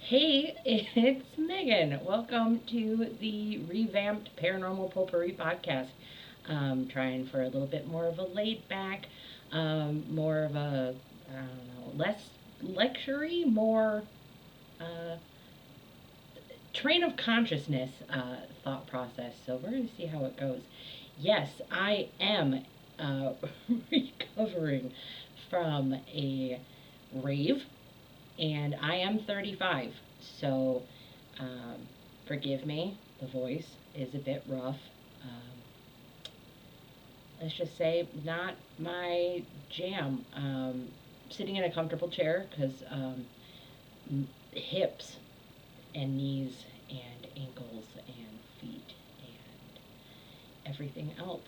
Hey, it's Megan. Welcome to the revamped Paranormal Potpourri podcast. Trying for a little bit more of a laid back, more of a, I don't know, less lectury, more uh, train of consciousness thought process. So we're going to see how it goes. Yes, I am recovering from a rave and I am 35. So, um, forgive me, the voice is a bit rough. Um, let's just say, not my jam. Sitting in a comfortable chair because hips and knees and ankles and feet and everything else.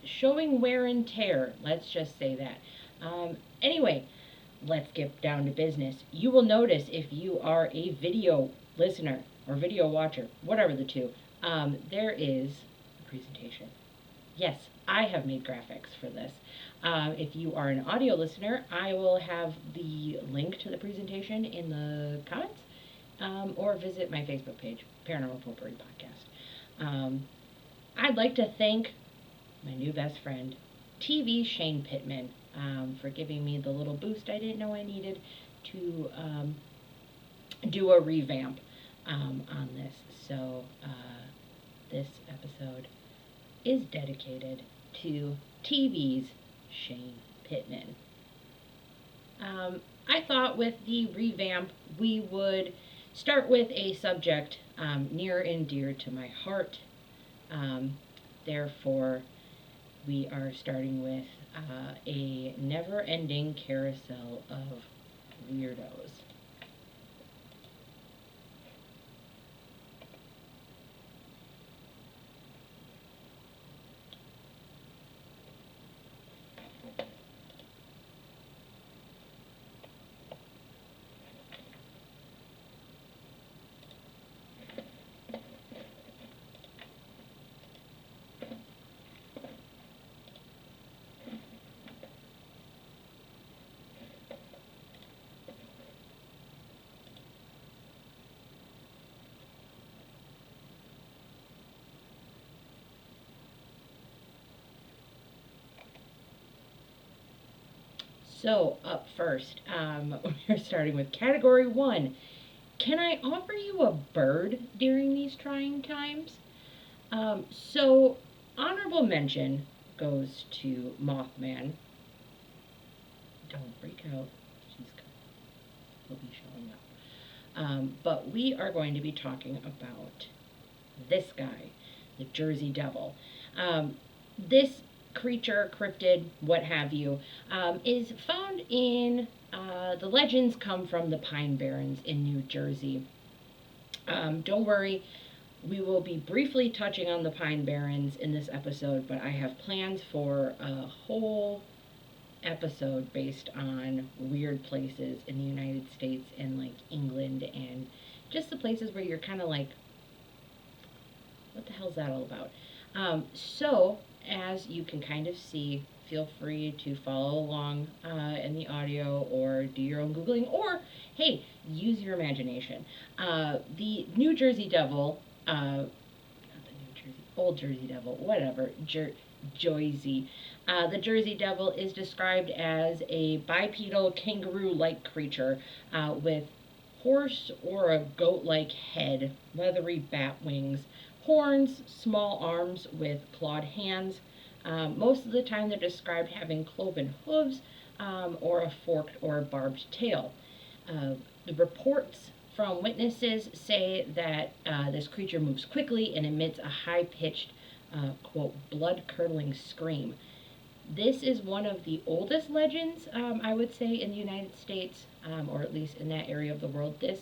Showing wear and tear, let's just say that. Anyway, let's get down to business. You will notice if you are a video listener or video watcher, whatever the two, there is a presentation. Yes, I have made graphics for this. If you are an audio listener, I will have the link to the presentation in the comments, or visit my Facebook page, Paranormal Potpourri Podcast. I'd like to thank my new best friend, TV Shane Pittman, for giving me the little boost I didn't know I needed to do a revamp on this. So this episode is dedicated to TV's Shane Pittman. I thought with the revamp we would start with a subject near and dear to my heart. Therefore, we are starting with a never-ending carousel of weirdos. So, up first, we're starting with category one. Can I offer you a bird during these trying times? So, honorable mention goes to Mothman. Don't freak out. He'll be showing up. But we are going to be talking about this guy, the Jersey Devil. This creature, cryptid, what have you, is found in, the legends come from the Pine Barrens in New Jersey. Don't worry, we will be briefly touching on the Pine Barrens in this episode, but I have plans for a whole episode based on weird places in the United States and like England and just the places where you're kind of like, what the hell's that all about? So, as you can kind of see, feel free to follow along in the audio or do your own Googling or, hey, use your imagination. The New Jersey Devil, not the New Jersey, Old Jersey Devil, whatever, Jersey. The Jersey Devil is described as a bipedal kangaroo-like creature with horse or a goat-like head, leathery bat wings, horns, small arms with clawed hands. Most of the time they're described having cloven hooves or a forked or barbed tail. The reports from witnesses say that this creature moves quickly and emits a high-pitched, quote, blood-curdling scream. This is one of the oldest legends, I would say, in the United States, or at least in that area of the world. This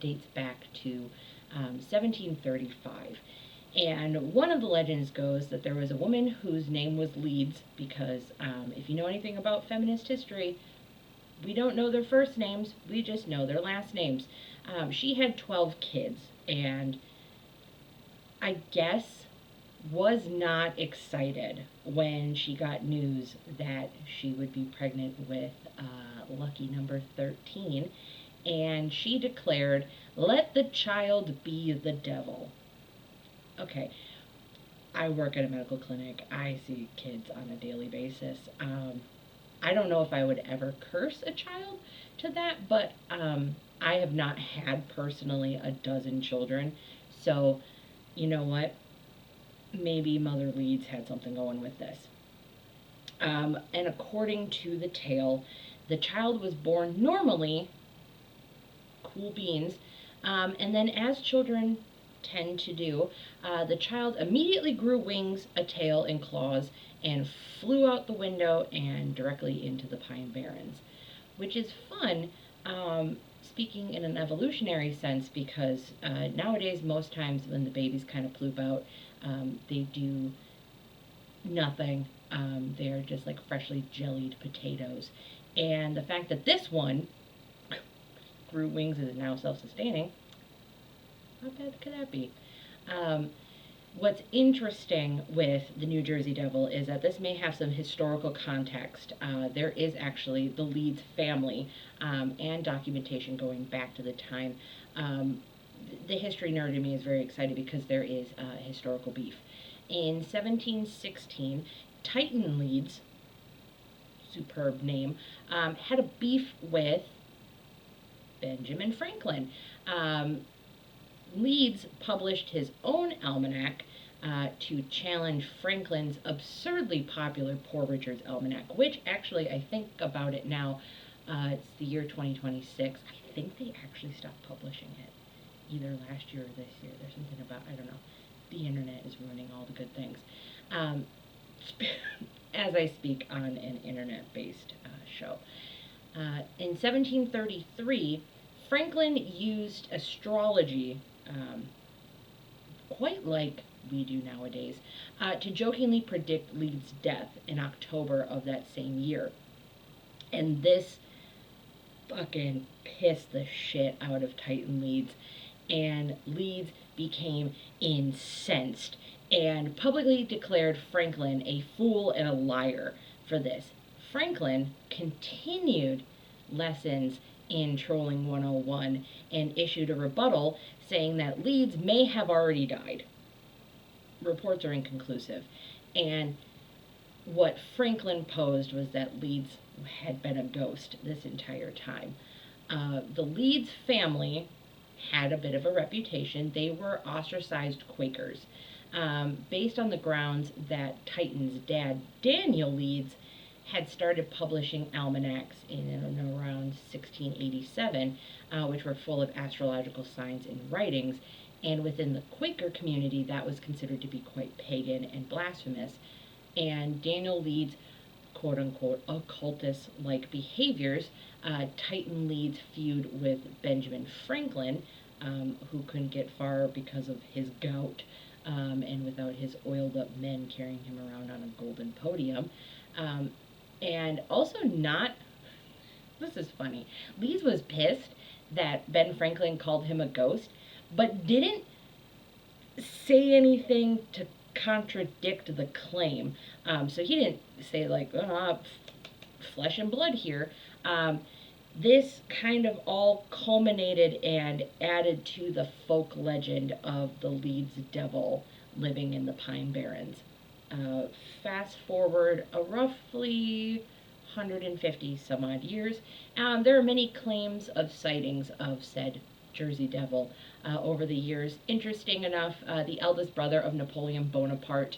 dates back to 1735. And one of the legends goes that there was a woman whose name was Leeds, because if you know anything about feminist history, we don't know their first names, we just know their last names. She had 12 kids, and I guess was not excited when she got news that she would be pregnant with lucky number 13. and she declared, "Let the child be the devil." Okay, I work at a medical clinic. I see kids on a daily basis. I don't know if I would ever curse a child to that, but I have not had personally a dozen children. So, you know what? Maybe Mother Leeds had something going with this. And according to the tale, the child was born normally, cool beans, and then as children tend to do, the child immediately grew wings, a tail, and claws, and flew out the window and directly into the Pine Barrens, which is fun, speaking in an evolutionary sense, because nowadays, most times when the babies kind of poop out, they do nothing. They're just like freshly jellied potatoes. And the fact that this one grew wings and is now self-sustaining, how bad could that be? What's interesting with the New Jersey Devil is that this may have some historical context. There is actually the Leeds family and documentation going back to the time. The history nerd in me is very excited because there is historical beef. In 1716, Titan Leeds, superb name, had a beef with Benjamin Franklin. Leeds published his own almanac to challenge Franklin's absurdly popular Poor Richard's Almanac, which actually, I think about it now, it's the year 2026. I think they actually stopped publishing it either last year or this year. There's something about, I don't know. The internet is ruining all the good things. As I speak on an internet-based show. In 1733, Franklin used astrology, quite like we do nowadays, to jokingly predict Leeds' death in October of that same year. And this fucking pissed the shit out of Titan Leeds, and Leeds became incensed and publicly declared Franklin a fool and a liar for this. Franklin continued lessons in Trolling 101 and issued a rebuttal saying that Leeds may have already died. Reports are inconclusive. And what Franklin posed was that Leeds had been a ghost this entire time. The Leeds family had a bit of a reputation. They were ostracized Quakers, based on the grounds that Titan's dad, Daniel Leeds, had started publishing almanacs in and around 1687, which were full of astrological signs and writings, and within the Quaker community that was considered to be quite pagan and blasphemous. And Daniel Leeds' quote-unquote occultist-like behaviors, Titan Leeds' feud with Benjamin Franklin, who couldn't get far because of his gout, and without his oiled-up men carrying him around on a golden podium. And also this is funny, Leeds was pissed that Ben Franklin called him a ghost, but didn't say anything to contradict the claim. So he didn't say like, flesh and blood here. This kind of all culminated and added to the folk legend of the Leeds Devil living in the Pine Barrens. Fast forward a roughly 150 some odd years, there are many claims of sightings of said Jersey Devil over the years. Interesting enough, the eldest brother of Napoleon Bonaparte,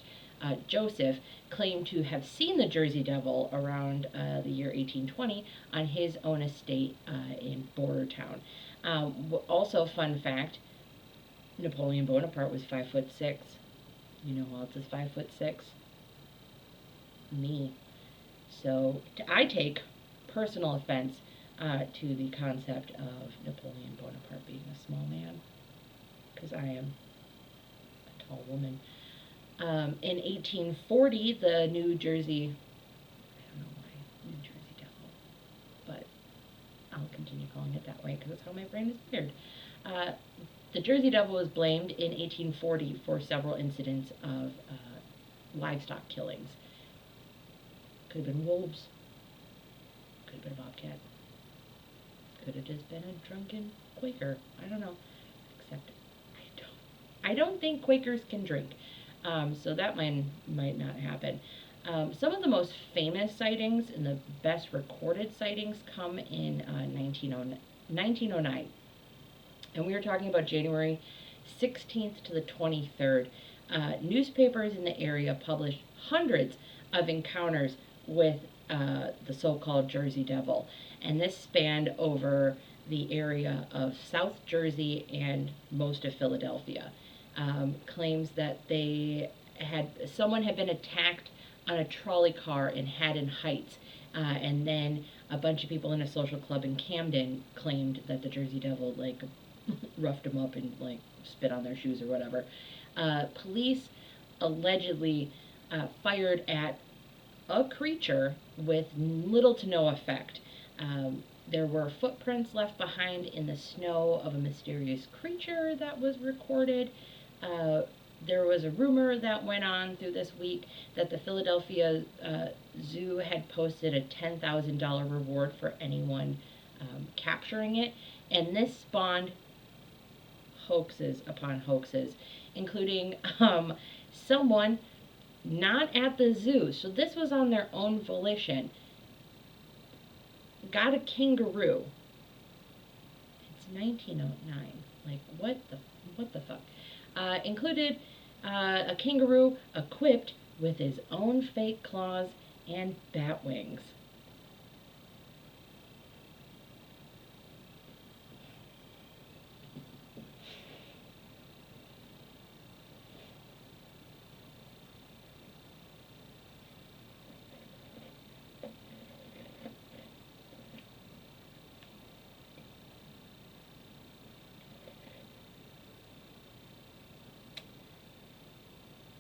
Joseph, claimed to have seen the Jersey Devil around the year 1820 on his own estate in Bordertown. Also, fun fact, Napoleon Bonaparte was 5'6". You know who else is 5'6"? Me. So I take personal offense to the concept of Napoleon Bonaparte being a small man, because I am a tall woman. In 1840, the New Jersey, I don't know why, New Jersey Devil, but I'll continue calling it that way because that's how my brain is weird. The Jersey Devil was blamed in 1840 for several incidents of livestock killings. Could have been wolves, could have been a bobcat, Could have just been a drunken Quaker. I don't know. Except I don't think Quakers can drink. So that might not happen. Some of the most famous sightings and the best recorded sightings come in 1909. And we were talking about January 16th to the 23rd. Newspapers in the area published hundreds of encounters with the so-called Jersey Devil. And this spanned over the area of South Jersey and most of Philadelphia. Claims that someone had been attacked on a trolley car in Haddon Heights, and then a bunch of people in a social club in Camden claimed that the Jersey Devil roughed them up and spit on their shoes or whatever. Police allegedly fired at a creature with little to no effect. There were footprints left behind in the snow of a mysterious creature that was recorded. There was a rumor that went on through this week that the Philadelphia Zoo had posted a $10,000 reward for anyone capturing it, and this spawned hoaxes upon hoaxes, including someone not at the zoo, so this was on their own volition, got a kangaroo. It's 1909. What the fuck? Included a kangaroo equipped with his own fake claws and bat wings.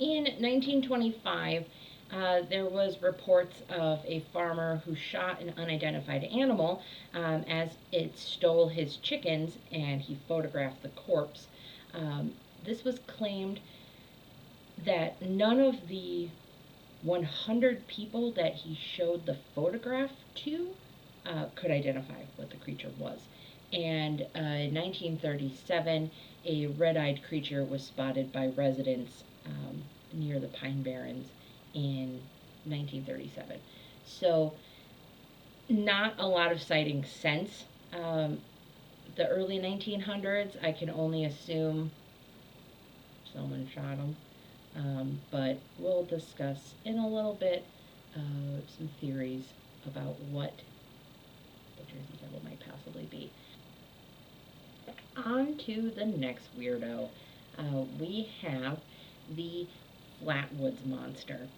In 1925, there was reports of a farmer who shot an unidentified animal as it stole his chickens, and he photographed the corpse. This was claimed that none of the 100 people that he showed the photograph to could identify what the creature was. And in 1937, a red-eyed creature was spotted by residents near the Pine Barrens in 1937. So not a lot of sightings since the early 1900s. I can only assume someone shot them. But we'll discuss in a little bit some theories about what the Jersey Devil might possibly be. On to the next weirdo. We have the Flatwoods Monster.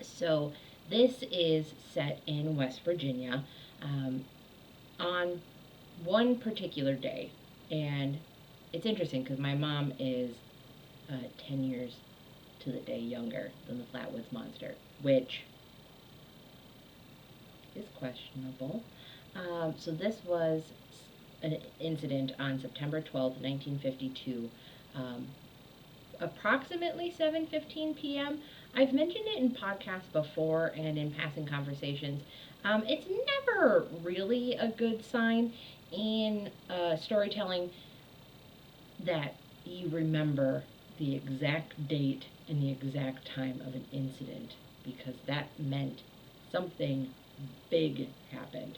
So this is set in West Virginia on one particular day, and it's interesting because my mom is 10 years to the day younger than the Flatwoods Monster, which is questionable. So this was an incident on September 12th, 1952, approximately 7:15 p.m. I've mentioned it in podcasts before and in passing conversations. It's never really a good sign in storytelling that you remember the exact date and the exact time of an incident, because that meant something big happened.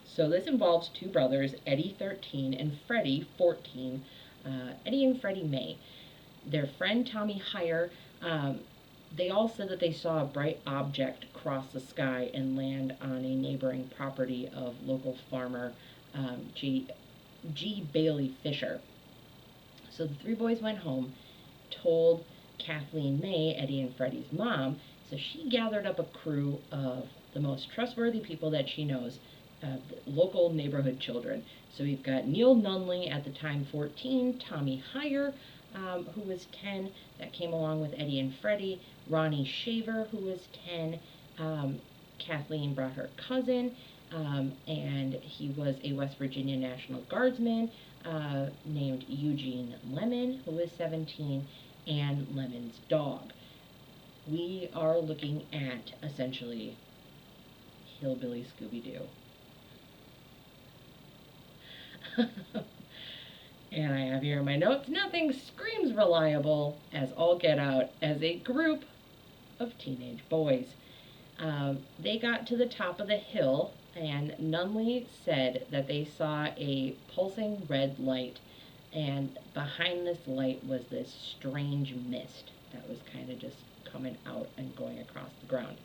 So this involves two brothers, Eddie 13 and Freddie 14, Eddie and Freddie May. Their friend Tommy Heyer, they all said that they saw a bright object cross the sky and land on a neighboring property of local farmer G. Bailey Fisher. So the three boys went home, told Kathleen May, Eddie and Freddie's mom, so she gathered up a crew of the most trustworthy people that she knows, local neighborhood children. So we've got Neil Nunley, at the time 14, Tommy Heyer, who was 10, that came along with Eddie and Freddie, Ronnie Shaver, who was 10, Kathleen brought her cousin, and he was a West Virginia National Guardsman named Eugene Lemon, who was 17, and Lemon's dog. We are looking at, essentially, Hillbilly Scooby-Doo. And I have here in my notes, nothing screams reliable as all get out as a group of teenage boys. They got to the top of the hill, and Nunley said that they saw a pulsing red light, and behind this light was this strange mist that was kind of just coming out and going across the ground.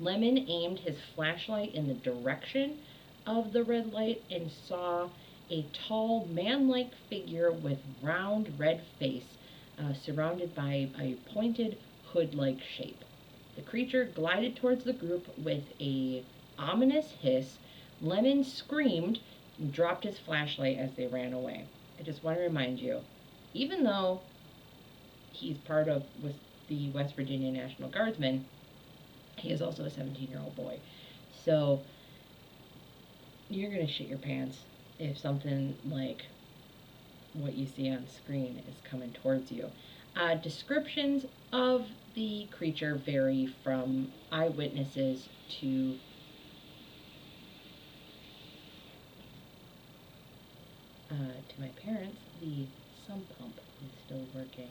Lemon aimed his flashlight in the direction of the red light and saw a tall, man-like figure with round red face, surrounded by a pointed hood-like shape. The creature glided towards the group with a ominous hiss. Lemon screamed and dropped his flashlight as they ran away. I just want to remind you, even though he's part of the West Virginia National Guardsmen, he is also a 17-year-old boy. So you're going to shit your pants if something like what you see on screen is coming towards you. Descriptions of the creature vary from eyewitnesses to my parents. The sump pump is still working.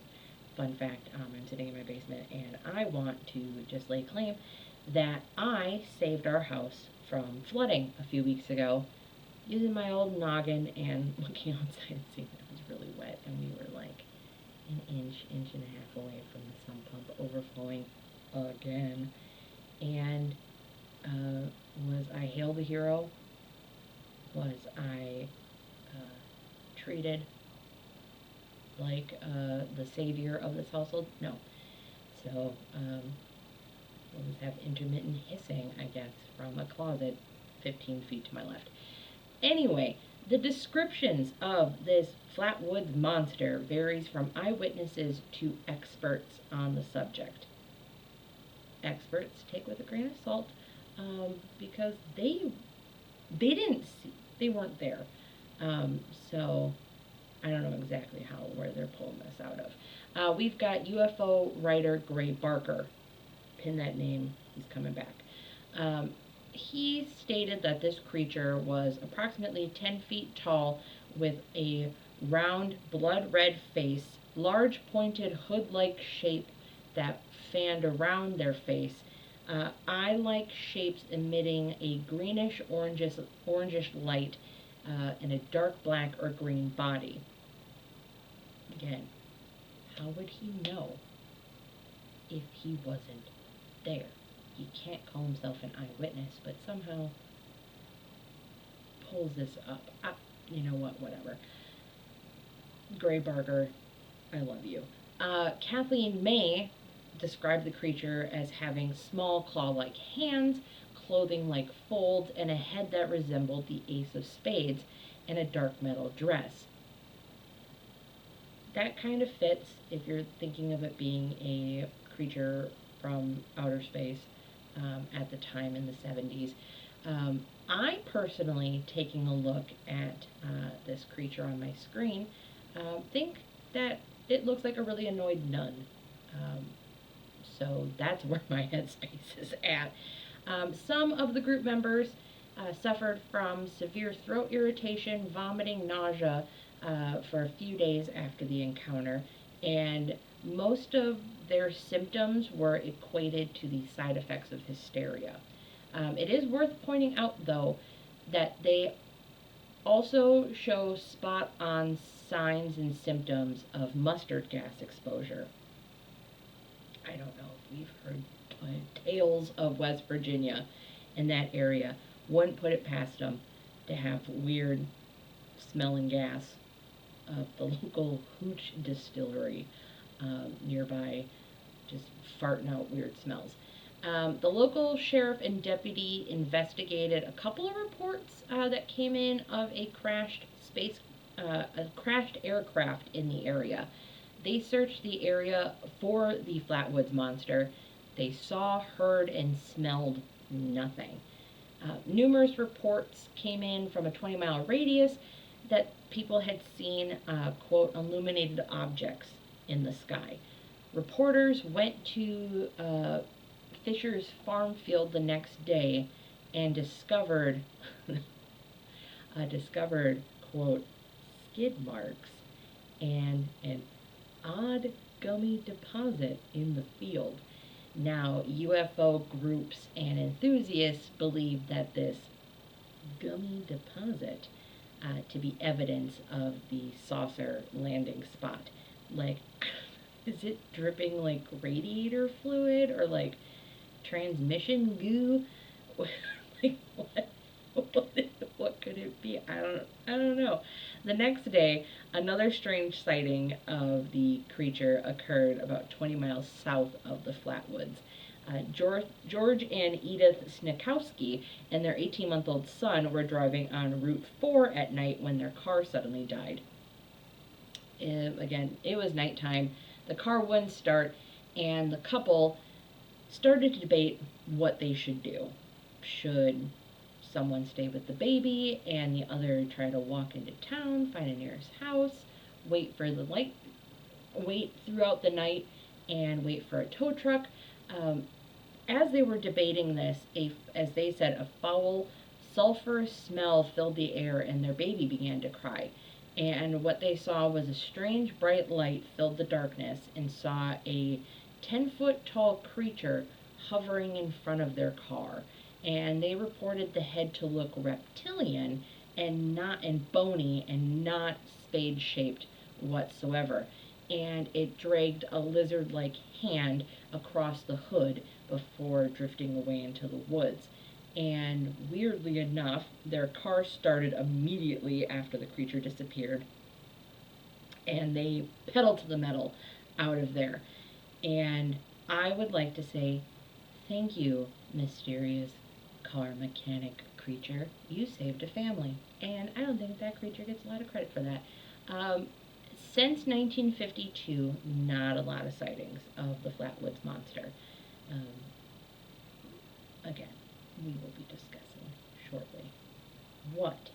Fun fact, I'm sitting in my basement and I want to just lay claim that I saved our house from flooding a few weeks ago using my old noggin and looking outside and seeing that it was really wet, and we were like an inch and a half away from the sump pump overflowing again. And was I hailed a hero? Was I treated like the savior of this household? No. So we'll just have intermittent hissing, I guess, from a closet 15 feet to my left. Anyway, the descriptions of this Flatwoods monster varies from eyewitnesses to experts on the subject. Experts take with a grain of salt because they didn't see, they weren't there. So I don't know exactly where they're pulling this out of. We've got UFO writer Gray Barker. Pin that name, he's coming back. He stated that this creature was approximately 10 feet tall with a round, blood red face, large pointed hood-like shape that fanned around their face, eye-like shapes emitting a greenish orangish light, and a dark black or green body. Again, how would he know if he wasn't there? He can't call himself an eyewitness, but somehow pulls this up. You know what, whatever. Gray Barker, I love you. Kathleen May described the creature as having small claw-like hands, clothing like folds, and a head that resembled the Ace of Spades, and a dark metal dress. That kind of fits if you're thinking of it being a creature from outer space at the time in the 70s. I personally, taking a look at this creature on my screen, think that it looks like a really annoyed nun. So that's where my headspace is at. Some of the group members suffered from severe throat irritation, vomiting, nausea for a few days after the encounter, and most of their symptoms were equated to the side effects of hysteria. It is worth pointing out, though, that they also show spot-on signs and symptoms of mustard gas exposure. I don't know if we've heard tales of West Virginia in that area. Wouldn't put it past them to have weird smelling gas of the local hooch distillery nearby, just farting out weird smells. The local sheriff and deputy investigated a couple of reports that came in of a crashed aircraft in the area. They searched the area for the Flatwoods monster. They saw, heard, and smelled nothing. Numerous reports came in from a 20-mile radius that people had seen, quote, illuminated objects in the sky. Reporters went to Fisher's farm field the next day and discovered, quote, skid marks and an odd gummy deposit in the field. Now, UFO groups and enthusiasts believe that this gummy deposit to be evidence of the saucer landing spot. Like, is it dripping like radiator fluid or like transmission goo? Like what? What could it be? I don't know. The next day, another strange sighting of the creature occurred about 20 miles south of the Flatwoods. George and Edith Snikowski and their 18-month-old son were driving on Route 4 at night when their car suddenly died. Again, it was nighttime. The car wouldn't start, and the couple started to debate what they should do. Should someone stay with the baby and the other try to walk into town, find a nearest house, wait for the light, wait throughout the night, and wait for a tow truck? As they were debating this, as they said, a foul, sulfurous smell filled the air and their baby began to cry. And what they saw was a strange bright light filled the darkness and saw a 10-foot tall creature hovering in front of their car. And they reported the head to look reptilian and bony and not spade shaped whatsoever. And it dragged a lizard-like hand across the hood before drifting away into the woods. And weirdly enough, their car started immediately after the creature disappeared. And they pedaled to the metal out of there. And I would like to say, thank you, mysterious car mechanic creature. You saved a family. And I don't think that creature gets a lot of credit for that. Since 1952, not a lot of sightings of the Flatwoods monster. Again, we will be discussing shortly what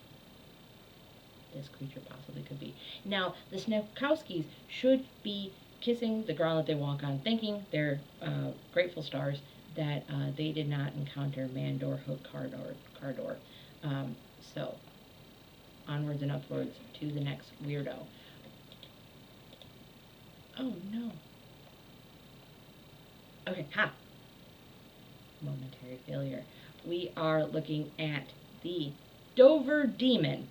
this creature possibly could be. Now, the Snikowskis should be kissing the ground that they walk on, thanking their grateful stars that they did not encounter man door, hook, car door. So, onwards and upwards to the next weirdo. Oh no. Okay, momentary failure. We are looking at the Dover Demon.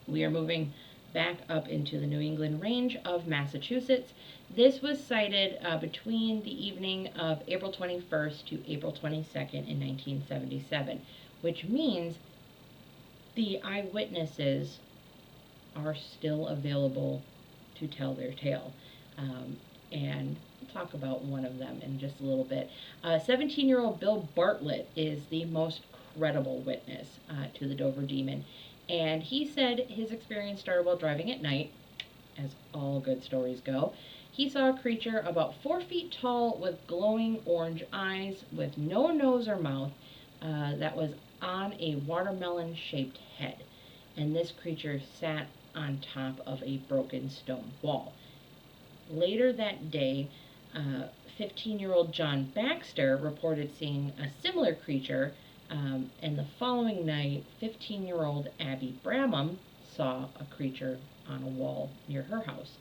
We are moving back up into the New England range of Massachusetts. This was sighted between the evening of April 21st to April 22nd in 1977, which means the eyewitnesses are still available to tell their tale. And we'll talk about one of them in just a little bit. 17-year-old Bill Bartlett is the most credible witness to the Dover Demon. And he said his experience started while driving at night, as all good stories go. He saw a creature about 4 feet tall with glowing orange eyes with no nose or mouth that was on a watermelon-shaped head. And this creature sat on top of a broken stone wall. Later that day, 15-year-old John Baxter reported seeing a similar creature, and the following night, 15-year-old Abby Bramham saw a creature on a wall near her house.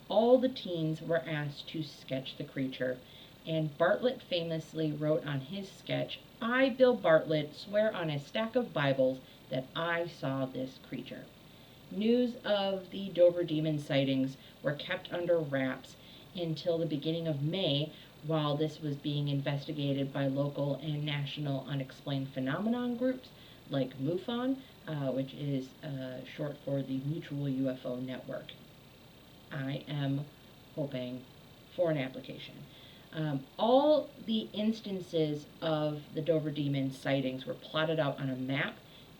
All the teens were asked to sketch the creature, and Bartlett famously wrote on his sketch, "I, Bill Bartlett, swear on a stack of Bibles that I saw this creature." News of the Dover Demon sightings were kept under wraps until the beginning of May, while this was being investigated by local and national unexplained phenomenon groups like MUFON, which is short for the Mutual UFO Network. I am hoping for an application. All the instances of the Dover Demon sightings were plotted out on a map,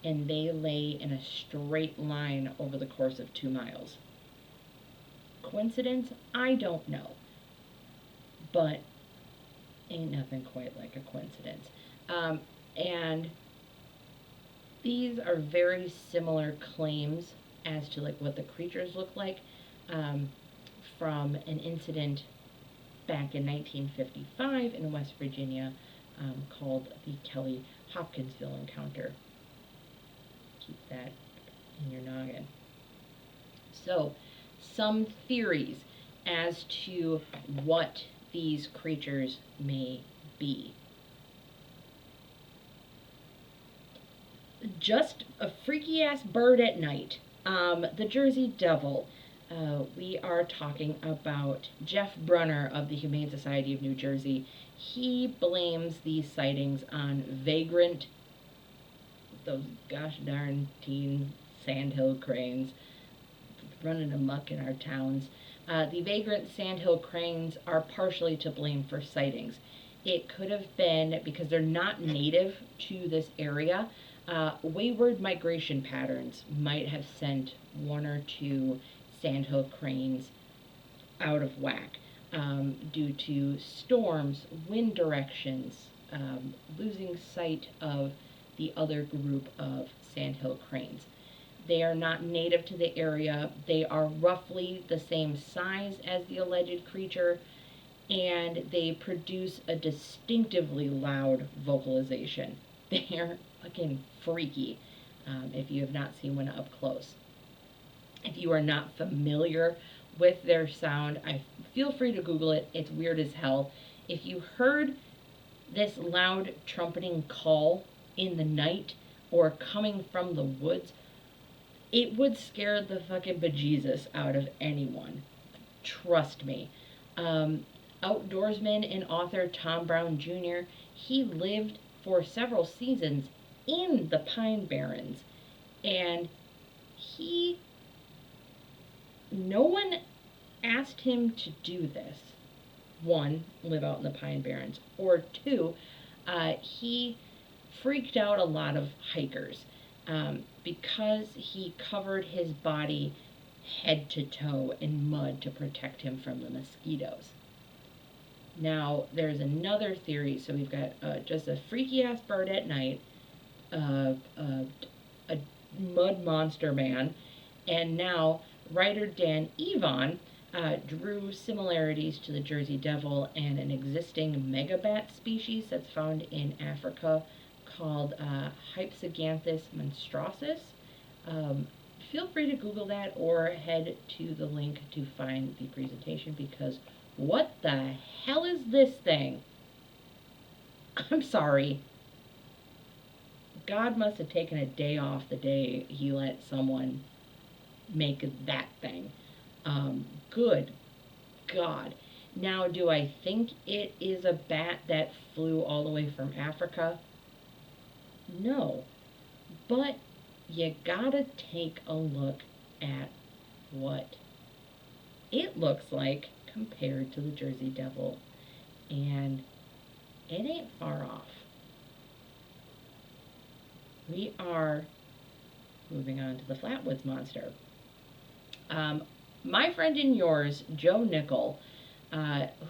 and they lay in a straight line over the course of 2 miles. Coincidence? I don't know. But ain't nothing quite like a coincidence. And these are very similar claims as to like what the creatures look like from an incident back in 1955 in West Virginia called the Kelly Hopkinsville encounter. Keep that in your noggin. So, some theories as to what these creatures may be. Just a freaky ass bird at night. The Jersey Devil. We are talking about Jeff Brunner of the Humane Society of New Jersey. He blames these sightings on vagrant, those gosh darn teen sandhill cranes running amok in our towns. The vagrant sandhill cranes are partially to blame for sightings. It could have been because they're not native to this area. Wayward migration patterns might have sent one or two sandhill cranes out of whack due to storms, wind directions, losing sight of the other group of sandhill cranes. They are not native to the area. They are roughly the same size as the alleged creature, and they produce a distinctively loud vocalization. They're fucking freaky if you have not seen one up close. If you are not familiar with their sound, feel free to Google it. It's weird as hell. If you heard this loud trumpeting call in the night or coming from the woods, it would scare the fucking bejesus out of anyone. Trust me. Outdoorsman and author Tom Brown Jr., he lived for several seasons in the Pine Barrens, and no one asked him to do this. One, live out in the Pine Barrens, or two, he freaked out a lot of hikers because he covered his body head to toe in mud to protect him from the mosquitoes. Now, there's another theory. So we've got just a freaky ass bird at night, a mud monster man, and now writer Dan Evon drew similarities to the Jersey Devil and an existing megabat species that's found in Africa called Hypsaganthus monstrosus. Feel free to Google that or head to the link to find the presentation, because what the hell is this thing? I'm sorry. God must have taken a day off the day he let someone make that thing. Good God. Now, do I think it is a bat that flew all the way from Africa? No. But you gotta take a look at what it looks like compared to the Jersey Devil, and it ain't far off. We are moving on to the Flatwoods Monster. My friend and yours, Joe Nickel,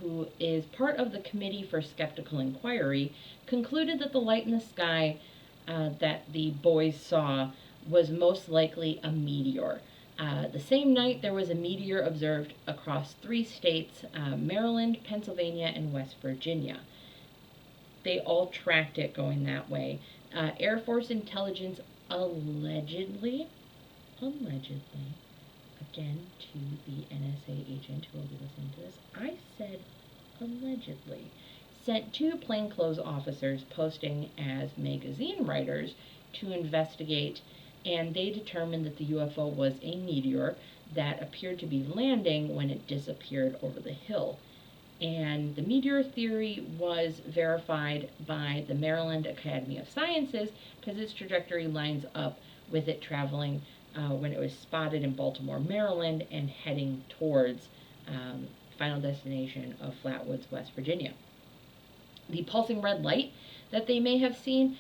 who is part of the Committee for Skeptical Inquiry, concluded that the light in the sky that the boys saw was most likely a meteor. The same night, there was a meteor observed across 3 states, Maryland, Pennsylvania, and West Virginia. They all tracked it going that way. Air Force intelligence allegedly, again, to the NSA agent who will be listening to this, I said allegedly, sent 2 plainclothes officers posting as magazine writers to investigate, and they determined that the UFO was a meteor that appeared to be landing when it disappeared over the hill. And the meteor theory was verified by the Maryland Academy of Sciences because its trajectory lines up with it traveling when it was spotted in Baltimore, Maryland, and heading towards final destination of Flatwoods, West Virginia. The pulsing red light that they may have seen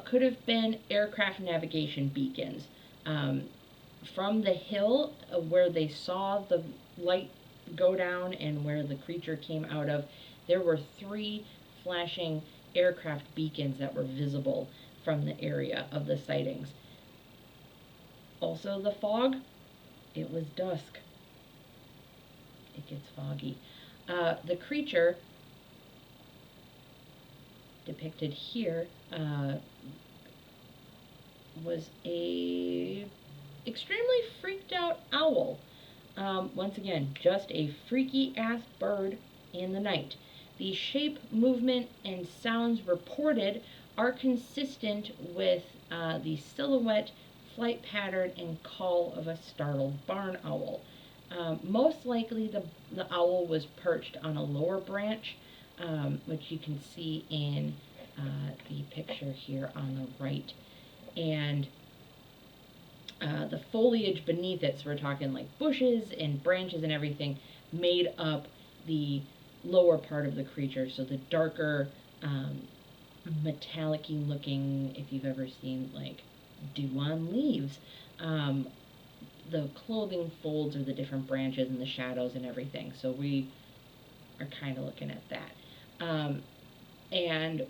could have been aircraft navigation beacons. From the hill where they saw the light go down and where the creature came out of, there were 3 flashing aircraft beacons that were visible from the area of the sightings. Also the fog, it was dusk. It gets foggy. The creature depicted here was a extremely freaked out owl. Once again, just a freaky ass bird in the night. The shape, movement, and sounds reported are consistent with the silhouette, flight pattern, and call of a startled barn owl. Most likely, the owl was perched on a lower branch, which you can see in the picture here on the right. And the foliage beneath it, so we're talking like bushes and branches and everything, made up the lower part of the creature. So the darker, metallic-y looking, if you've ever seen like dew on leaves, the clothing folds are the different branches and the shadows and everything. So we are kind of looking at that. And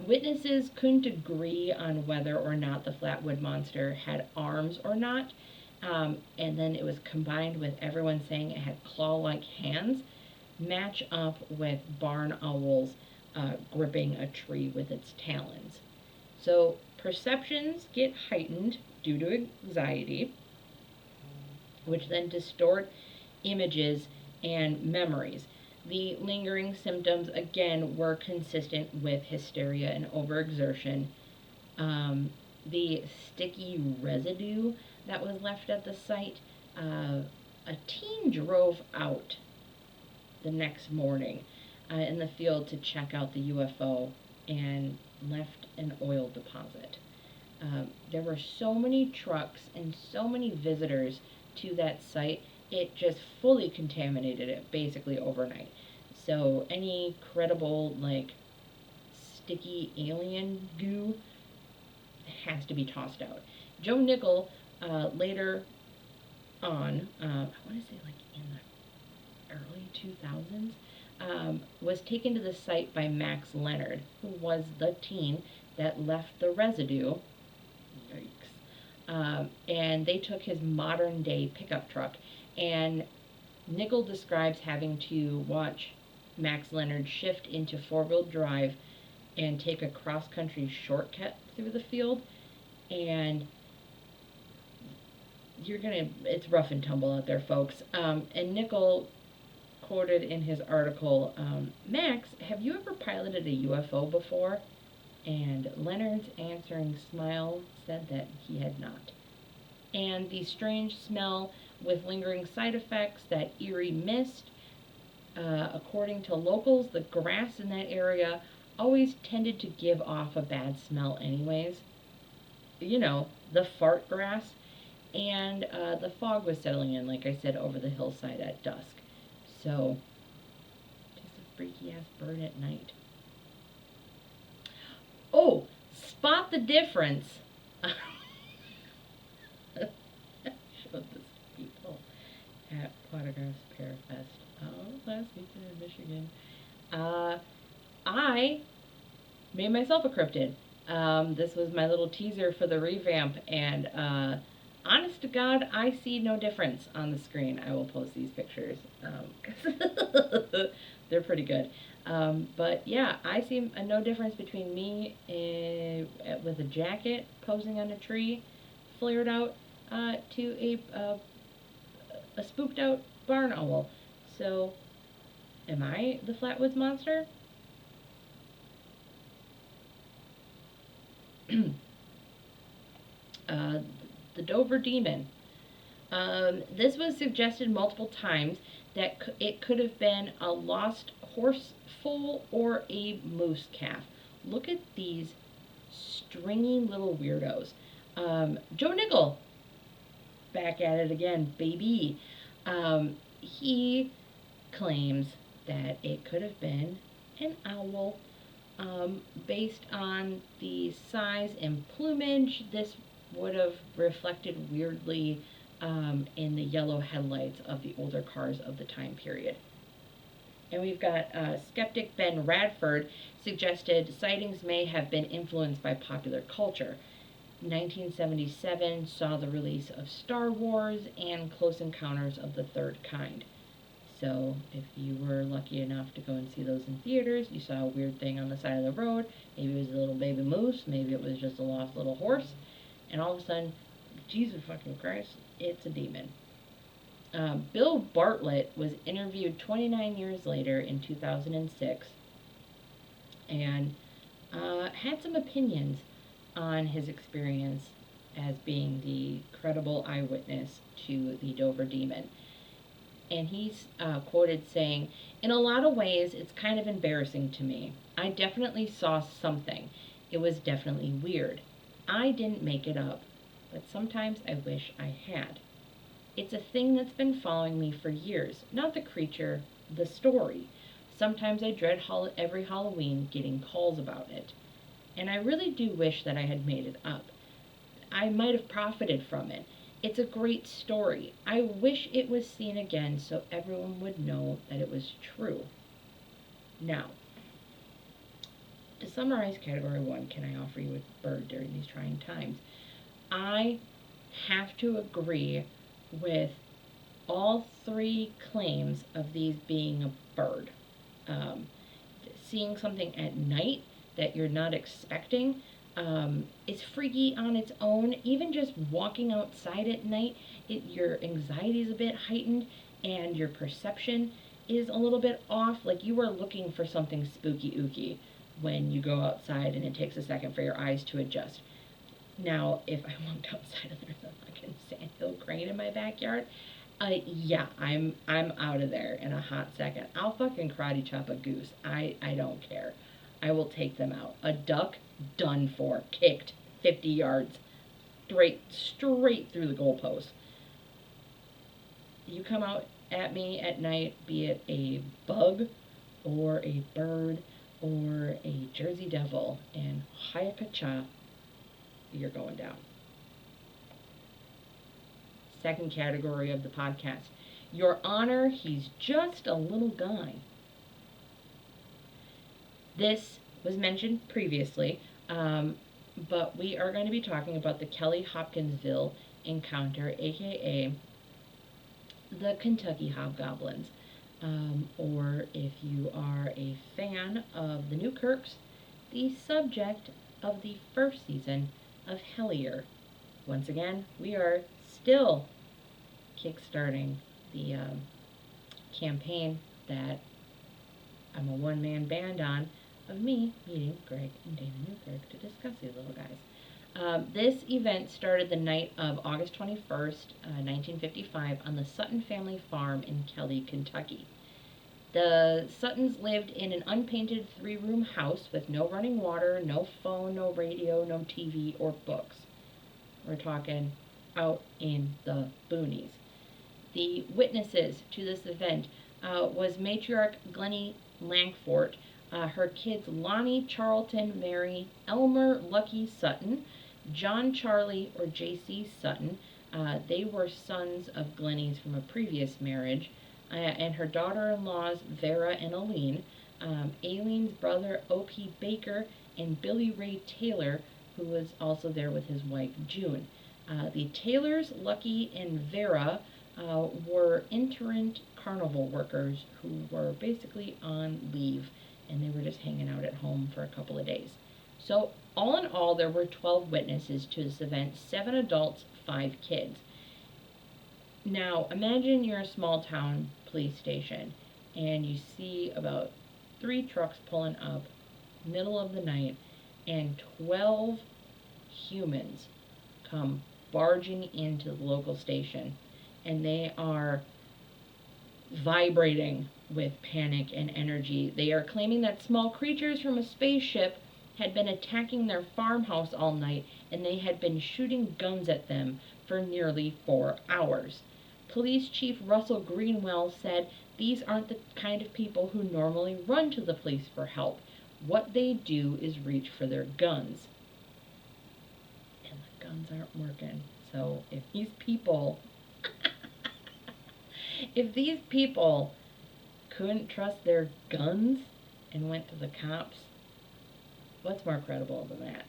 witnesses couldn't agree on whether or not the flatwood monster had arms or not. And then it was combined with everyone saying it had claw-like hands, match up with barn owls gripping a tree with its talons. So perceptions get heightened due to anxiety, which then distort images and memories. The lingering symptoms, again, were consistent with hysteria and overexertion. The sticky residue that was left at the site, a teen drove out the next morning in the field to check out the UFO and left an oil deposit. There were so many trucks and so many visitors to that site, it just fully contaminated it basically overnight. So any credible like sticky alien goo has to be tossed out. Joe Nickel later on, I want to say like in the early 2000s, was taken to the site by Max Leonard, who was the teen that left the residue. Yikes. And they took his modern day pickup truck, and Nickel describes having to watch Max Leonard shift into four-wheel drive and take a cross-country shortcut through the field, and it's rough and tumble out there, folks. And Nickel quoted in his article, Max, have you ever piloted a UFO before? And Leonard's answering smile said that he had not. And the strange smell with lingering side effects, that eerie mist, according to locals, the grass in that area always tended to give off a bad smell anyways. You know, the fart grass. And the fog was settling in, like I said, over the hillside at dusk. So, just a freaky-ass bird at night. Oh, spot the difference. Showed this to people at Pottergrass Pear Fest last weekend in Michigan. I made myself a cryptid. This was my little teaser for the revamp, and honest to God, I see no difference on the screen. I will post these pictures. They're pretty good. But yeah, I see no difference between me with a jacket posing on a tree, flared out, to a spooked out barn owl. So, am I the Flatwoods Monster? The Dover Demon. This was suggested multiple times that it could have been a lost horse foal or a moose calf. Look at these stringy little weirdos. Joe Nickel, back at it again, baby. He claims that it could have been an owl. Based on the size and plumage, this would have reflected weirdly in the yellow headlights of the older cars of the time period. And we've got skeptic Ben Radford suggested sightings may have been influenced by popular culture. 1977 saw the release of Star Wars and Close Encounters of the Third Kind. So if you were lucky enough to go and see those in theaters, you saw a weird thing on the side of the road. Maybe it was a little baby moose, maybe it was just a lost little horse, and all of a sudden, Jesus fucking Christ, it's a demon. Bill Bartlett was interviewed 29 years later in 2006 and had some opinions on his experience as being the credible eyewitness to the Dover demon. And he's quoted saying, "In a lot of ways, it's kind of embarrassing to me. I definitely saw something. It was definitely weird. I didn't make it up, but sometimes I wish I had. It's a thing that's been following me for years, not the creature, the story. Sometimes I dread every Halloween getting calls about it. And I really do wish that I had made it up. I might have profited from it. It's a great story. I wish it was seen again so everyone would know that it was true." Now, to summarize category 1, can I offer you a bird during these trying times? I have to agree with all 3 claims of these being a bird. Seeing something at night that you're not expecting is freaky on its own. Even just walking outside at night, your anxiety is a bit heightened and your perception is a little bit off. Like you are looking for something spooky ooky when you go outside and it takes a second for your eyes to adjust. Now, if I walked outside and there's a fucking sandhill crane in my backyard, yeah, I'm out of there in a hot second. I'll fucking karate chop a goose. I don't care. I will take them out. A duck, done for. Kicked 50 yards. Straight through the goalpost. You come out at me at night, be it a bug or a bird or a Jersey Devil, and hayakacha, you're going down. Second category of the podcast. Your Honor, he's just a little guy. This was mentioned previously, but we are going to be talking about the Kelly Hopkinsville encounter, aka the Kentucky Hobgoblins. Or if you are a fan of the Newkirks, the subject of the first season of Hellier. Once again, we are still kickstarting the campaign that I'm a one-man band on, of me meeting Greg and Dana Newkirk to discuss these little guys. This event started the night of August 21st, 1955 on the Sutton family farm in Kelly, Kentucky. The Suttons lived in an unpainted 3-room house with no running water, no phone, no radio, no TV, or books. We're talking out in the boonies. The witnesses to this event was matriarch Glennie Langford, her kids Lonnie, Charlton, Mary, Elmer, Lucky Sutton, John Charlie, or J.C. Sutton. They were sons of Glennie's from a previous marriage, and her daughter-in-laws Vera and Aline, Aileen's brother O.P. Baker, and Billy Ray Taylor, who was also there with his wife June. The Taylors, Lucky, and Vera were itinerant carnival workers who were basically on leave, and they were just hanging out at home for a couple of days. So all in all, there were 12 witnesses to this event, 7 adults, 5 kids. Now, imagine you're a small town police station, and you see about 3 trucks pulling up, middle of the night, and 12 humans come barging into the local station, and they are vibrating with panic and energy. They are claiming that small creatures from a spaceship had been attacking their farmhouse all night, and they had been shooting guns at them for nearly 4 hours. Police Chief Russell Greenwell said these aren't the kind of people who normally run to the police for help. What they do is reach for their guns. And the guns aren't working. So if these people couldn't trust their guns and went to the cops, what's more credible than that?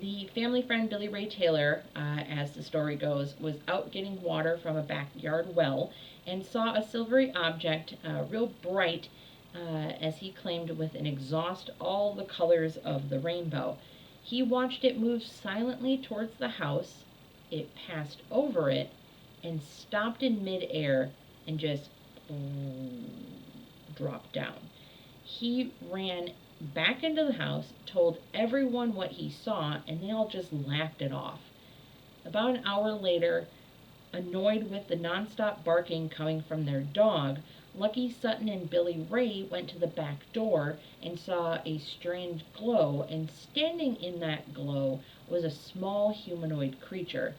The family friend Billy Ray Taylor, as the story goes, was out getting water from a backyard well and saw a silvery object, real bright, as he claimed, with an exhaust all the colors of the rainbow. He watched it move silently towards the house. It passed over it, and stopped in midair and just dropped down. He ran back into the house, told everyone what he saw, and they all just laughed it off. About an hour later, annoyed with the nonstop barking coming from their dog, Lucky, Sutton, and Billy Ray went to the back door and saw a strange glow, and standing in that glow was a small humanoid creature.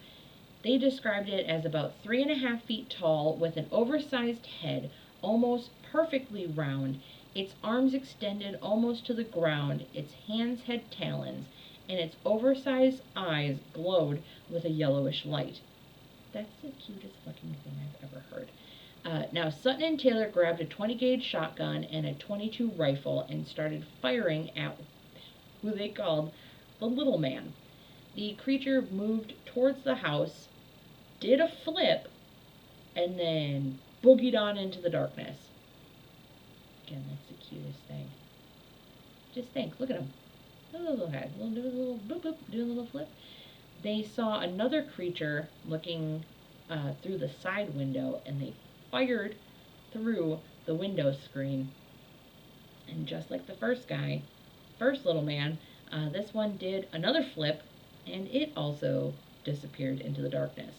They described it as about 3.5 feet tall with an oversized head, almost perfectly round, its arms extended almost to the ground, its hands had talons, and its oversized eyes glowed with a yellowish light. That's the cutest fucking thing I've ever heard. Now, Sutton and Taylor grabbed a 20-gauge shotgun and a .22 rifle and started firing at who they called the little man. The creature moved towards the house, did a flip, and then boogied on into the darkness. Again, that's the cutest thing. Just think, look at him. Little guy, do a little boop boop, do a little flip. They saw another creature looking through the side window, and they fired through the window screen. And just like the first little man, this one did another flip, and it also disappeared into the darkness.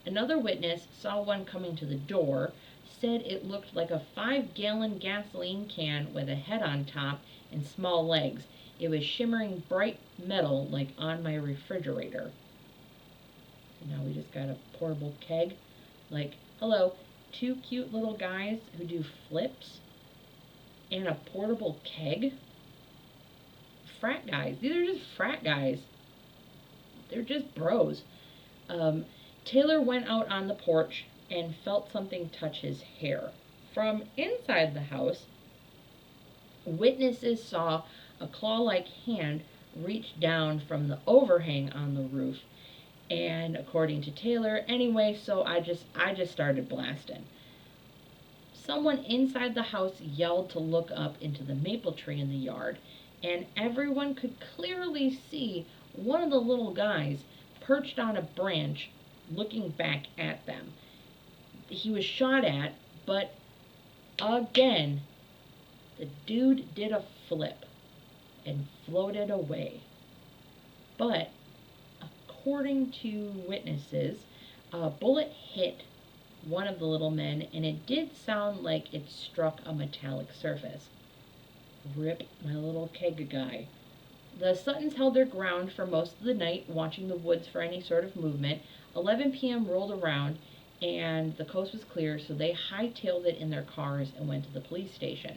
Another witness saw one coming to the door, said it looked like a 5-gallon gasoline can with a head on top and small legs. It was shimmering bright metal like on my refrigerator. So now we just got a portable keg. Like, hello, 2 cute little guys who do flips and a portable keg? Frat guys. These are just frat guys. They're just bros. Taylor went out on the porch and felt something touch his hair. From inside the house, witnesses saw a claw-like hand reach down from the overhang on the roof. And according to Taylor, anyway, so I just started blasting. Someone inside the house yelled to look up into the maple tree in the yard, and everyone could clearly see one of the little guys perched on a branch looking back at them. He was shot at, but again, the dude did a flip and floated away. But according to witnesses, a bullet hit one of the little men, and it did sound like it struck a metallic surface. Rip my little keg guy. The Suttons held their ground for most of the night, watching the woods for any sort of movement. 11 p.m. rolled around, and the coast was clear, so they hightailed it in their cars and went to the police station.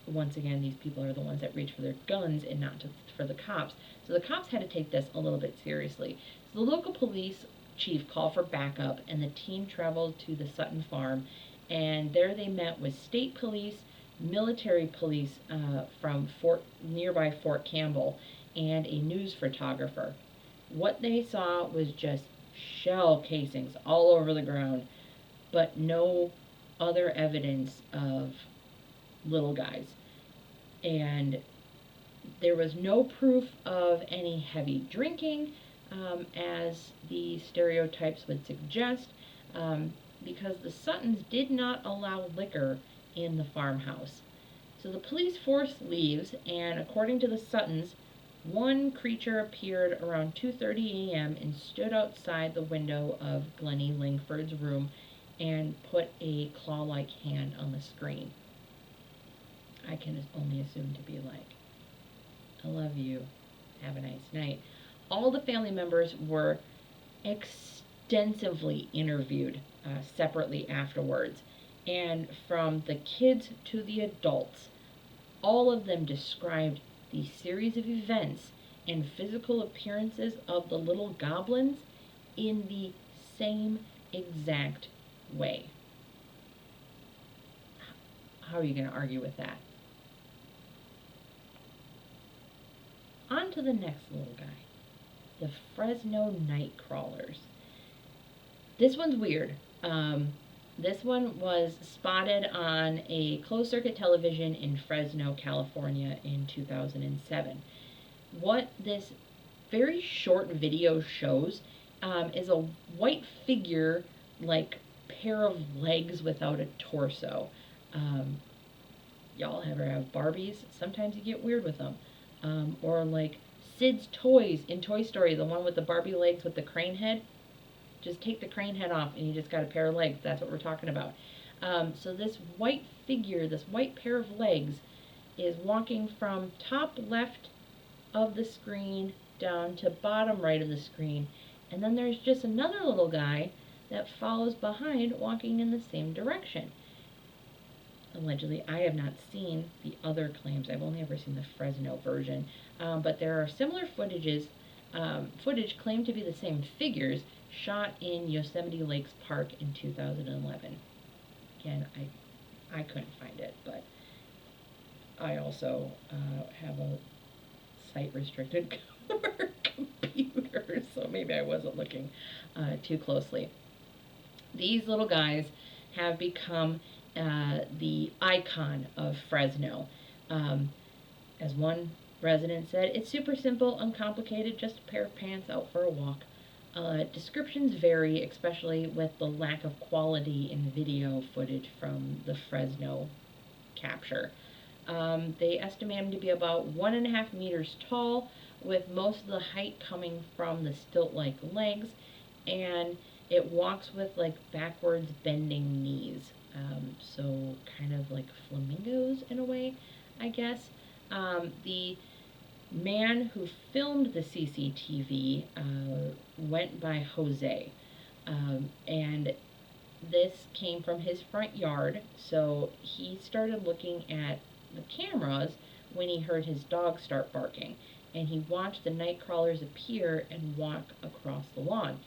Once again, these people are the ones that reach for their guns and not for the cops. So the cops had to take this a little bit seriously. So the local police chief called for backup, and the team traveled to the Sutton farm, and there they met with state police, military police from nearby Fort Campbell, and a news photographer. What they saw was just shell casings all over the ground, but no other evidence of little guys. And there was no proof of any heavy drinking, as the stereotypes would suggest, because the Suttons did not allow liquor in the farmhouse. So the police force leaves, and according to the Suttons, one creature appeared around 2:30 a.m. and stood outside the window of Glennie Langford's room and put a claw-like hand on the screen. I can only assume to be like, I love you, have a nice night. All the family members were extensively interviewed separately afterwards, and from the kids to the adults, all of them described the series of events and physical appearances of the little goblins in the same exact way. How are you going to argue with that? On to the next little guy. The Fresno Nightcrawlers. This one's weird. This one was spotted on a closed-circuit television in Fresno, California in 2007. What this very short video shows is a white figure, like pair of legs without a torso. Um, y'all ever have Barbies? Sometimes you get weird with them. Or like Sid's toys in Toy Story, the one with the Barbie legs with the crane head. Just take the crane head off and you just got a pair of legs. That's what we're talking about. So this white figure, this white pair of legs, is walking from top left of the screen down to bottom right of the screen. And then there's just another little guy that follows behind walking in the same direction. Allegedly, I have not seen the other claims. I've only ever seen the Fresno version. But there are similar footage claimed to be the same figures shot in Yosemite Lakes Park in 2011. Again, I couldn't find it, but I also have a site-restricted computer, so maybe I wasn't looking too closely. These little guys have become the icon of Fresno. As one resident said, it's super simple, uncomplicated, just a pair of pants out for a walk. Descriptions vary, especially with the lack of quality in video footage from the Fresno capture. They estimate him to be about 1.5 meters tall, with most of the height coming from the stilt-like legs, and it walks with like backwards bending knees. So kind of like flamingos in a way, I guess. The man who filmed the CCTV went by Jose, and this came from his front yard, so he started looking at the cameras when he heard his dog start barking, and he watched the night crawlers appear and walk across the lawn.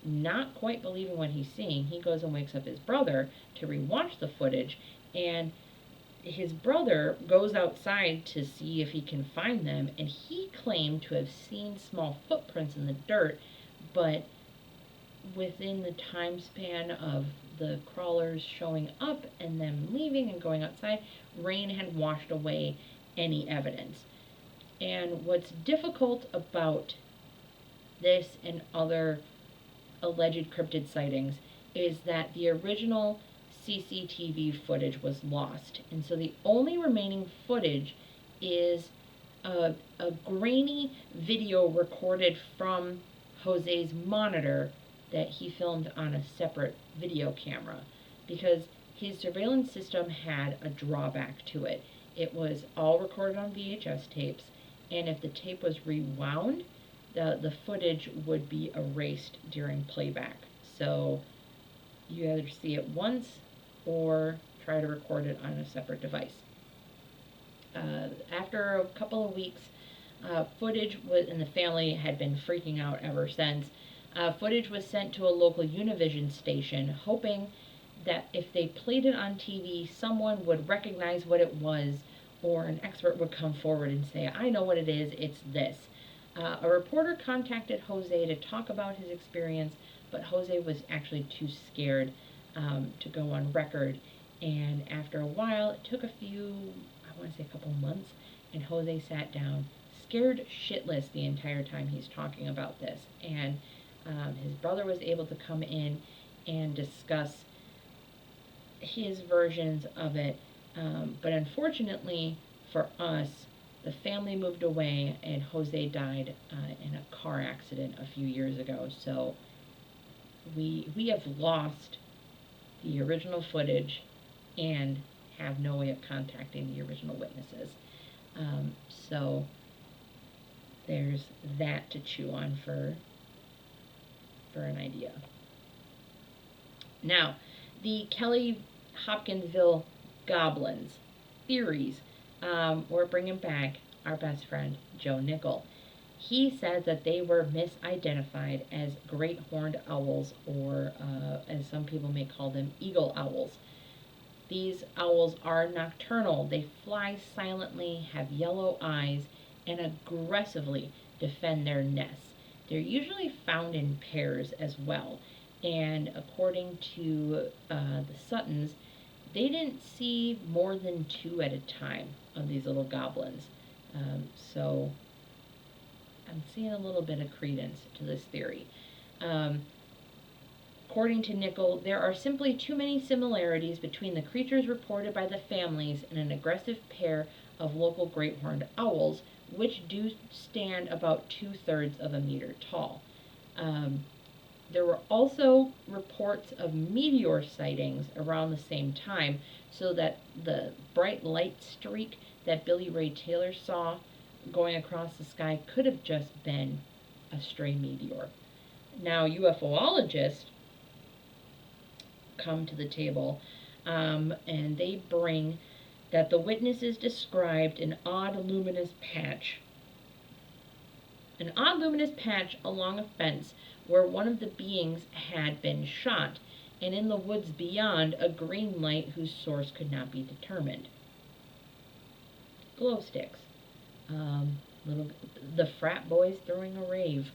Not quite believing what he's seeing, he goes and wakes up his brother to rewatch the footage, and his brother goes outside to see if he can find them, and he claimed to have seen small footprints in the dirt, but within the time span of the crawlers showing up and them leaving and going outside, rain had washed away any evidence. And what's difficult about this and other alleged cryptid sightings is that the original CCTV footage was lost, and so the only remaining footage is a grainy video recorded from Jose's monitor that he filmed on a separate video camera, because his surveillance system had a drawback to it. It was all recorded on VHS tapes, and if the tape was rewound, the footage would be erased during playback. So you either see it once or try to record it on a separate device. After a couple of weeks, footage was, and the family had been freaking out ever since, footage was sent to a local Univision station, hoping that if they played it on TV, someone would recognize what it was, or an expert would come forward and say, I know what it is, it's this. A reporter contacted Jose to talk about his experience, but Jose was actually too scared to go on record. And after a while, it took a couple months, and Jose sat down, scared shitless the entire time he's talking about this. And his brother was able to come in and discuss his versions of it. But unfortunately for us, the family moved away, and Jose died in a car accident a few years ago. So we have lost the original footage and have no way of contacting the original witnesses. So there's that to chew on for an idea. Now, the Kelly Hopkinsville goblins theories. We're bringing back our best friend, Joe Nickel. He said that they were misidentified as great horned owls, or as some people may call them, eagle owls. These owls are nocturnal. They fly silently, have yellow eyes, and aggressively defend their nests. They're usually found in pairs as well. And according to the Suttons, they didn't see more than 2 at a time of these little goblins. So I'm seeing a little bit of credence to this theory. Um, According to Nickel, there are simply too many similarities between the creatures reported by the families and an aggressive pair of local great horned owls, which do stand about 2/3 of a meter tall. Um, there were also reports of meteor sightings around the same time, so that the bright light streak that Billy Ray Taylor saw going across the sky could have just been a stray meteor. Now, UFOologists come to the table, and they bring that the witnesses described an odd luminous patch along a fence where one of the beings had been shot, and in the woods beyond, a green light whose source could not be determined. Glow sticks. Little the frat boys throwing a rave.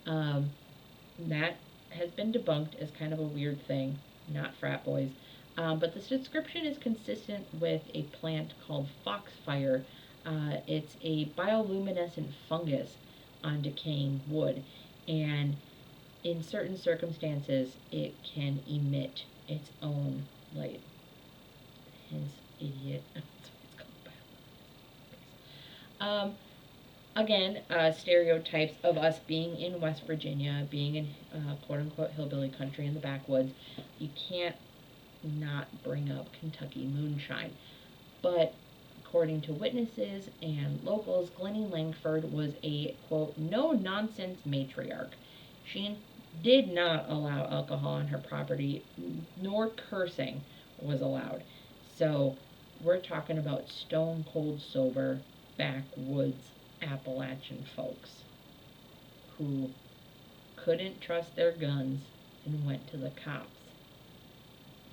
That has been debunked as kind of a weird thing, not frat boys. But this description is consistent with a plant called foxfire. It's a bioluminescent fungus on decaying wood, and in certain circumstances, it can emit its own light. Hence, idiot. That's what it's called. Again, stereotypes of us being in West Virginia, being in quote-unquote hillbilly country in the backwoods. You can't not bring up Kentucky moonshine. But according to witnesses and locals, Glennie Langford was a, quote, no-nonsense matriarch. She did not allow alcohol on her property, nor cursing was allowed. So we're talking about stone-cold sober, backwoods Appalachian folks who couldn't trust their guns and went to the cops.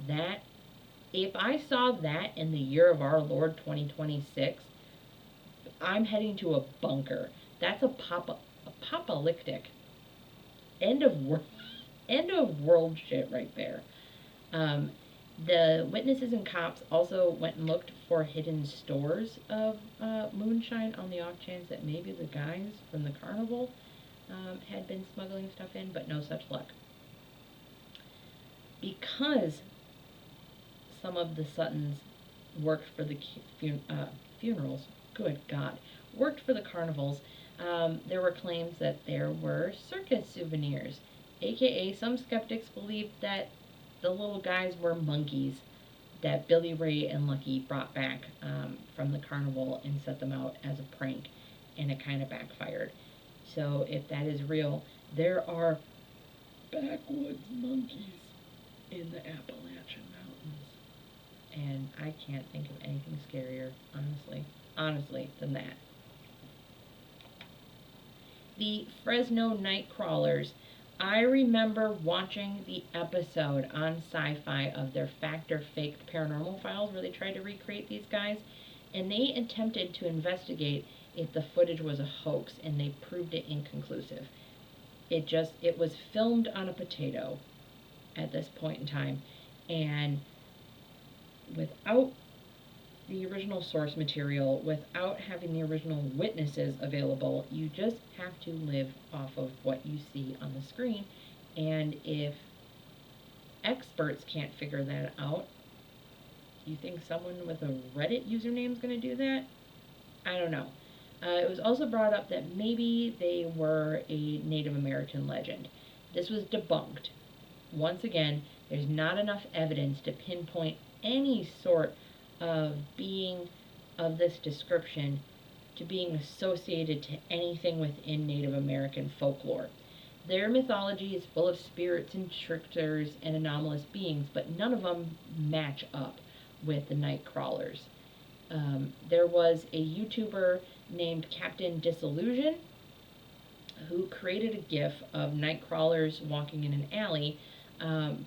That, if I saw that in the year of our Lord 2026, I'm heading to a bunker. That's apocalyptic. End of world shit right there. The witnesses and cops also went and looked for hidden stores of moonshine on the off chance that maybe the guys from the carnival had been smuggling stuff in, but no such luck. Because some of the Suttons worked for the funerals, good God, worked for the carnivals, there were claims that there were circus souvenirs, aka some skeptics believed that the little guys were monkeys that Billy Ray and Lucky brought back from the carnival and set them out as a prank, and it kind of backfired. So if that is real, there are backwoods monkeys in the Appalachian Mountains. And I can't think of anything scarier, honestly, than that. The Fresno Night Crawlers. I remember watching the episode on Sci-Fi of their fact or fake paranormal files where they tried to recreate these guys, and they attempted to investigate if the footage was a hoax, and they proved it inconclusive. It was filmed on a potato at this point in time, and without the original source material, without having the original witnesses available, you just have to live off of what you see on the screen. And if experts can't figure that out, you think someone with a Reddit username is going to do that? I don't know. It was also brought up that maybe they were a Native American legend. This was debunked. Once again, there's not enough evidence to pinpoint any sort of being of this description to being associated to anything within Native American folklore. Their mythology is full of spirits and tricksters and anomalous beings, but none of them match up with the night crawlers. There was a YouTuber named Captain Disillusion who created a GIF of night crawlers walking in an alley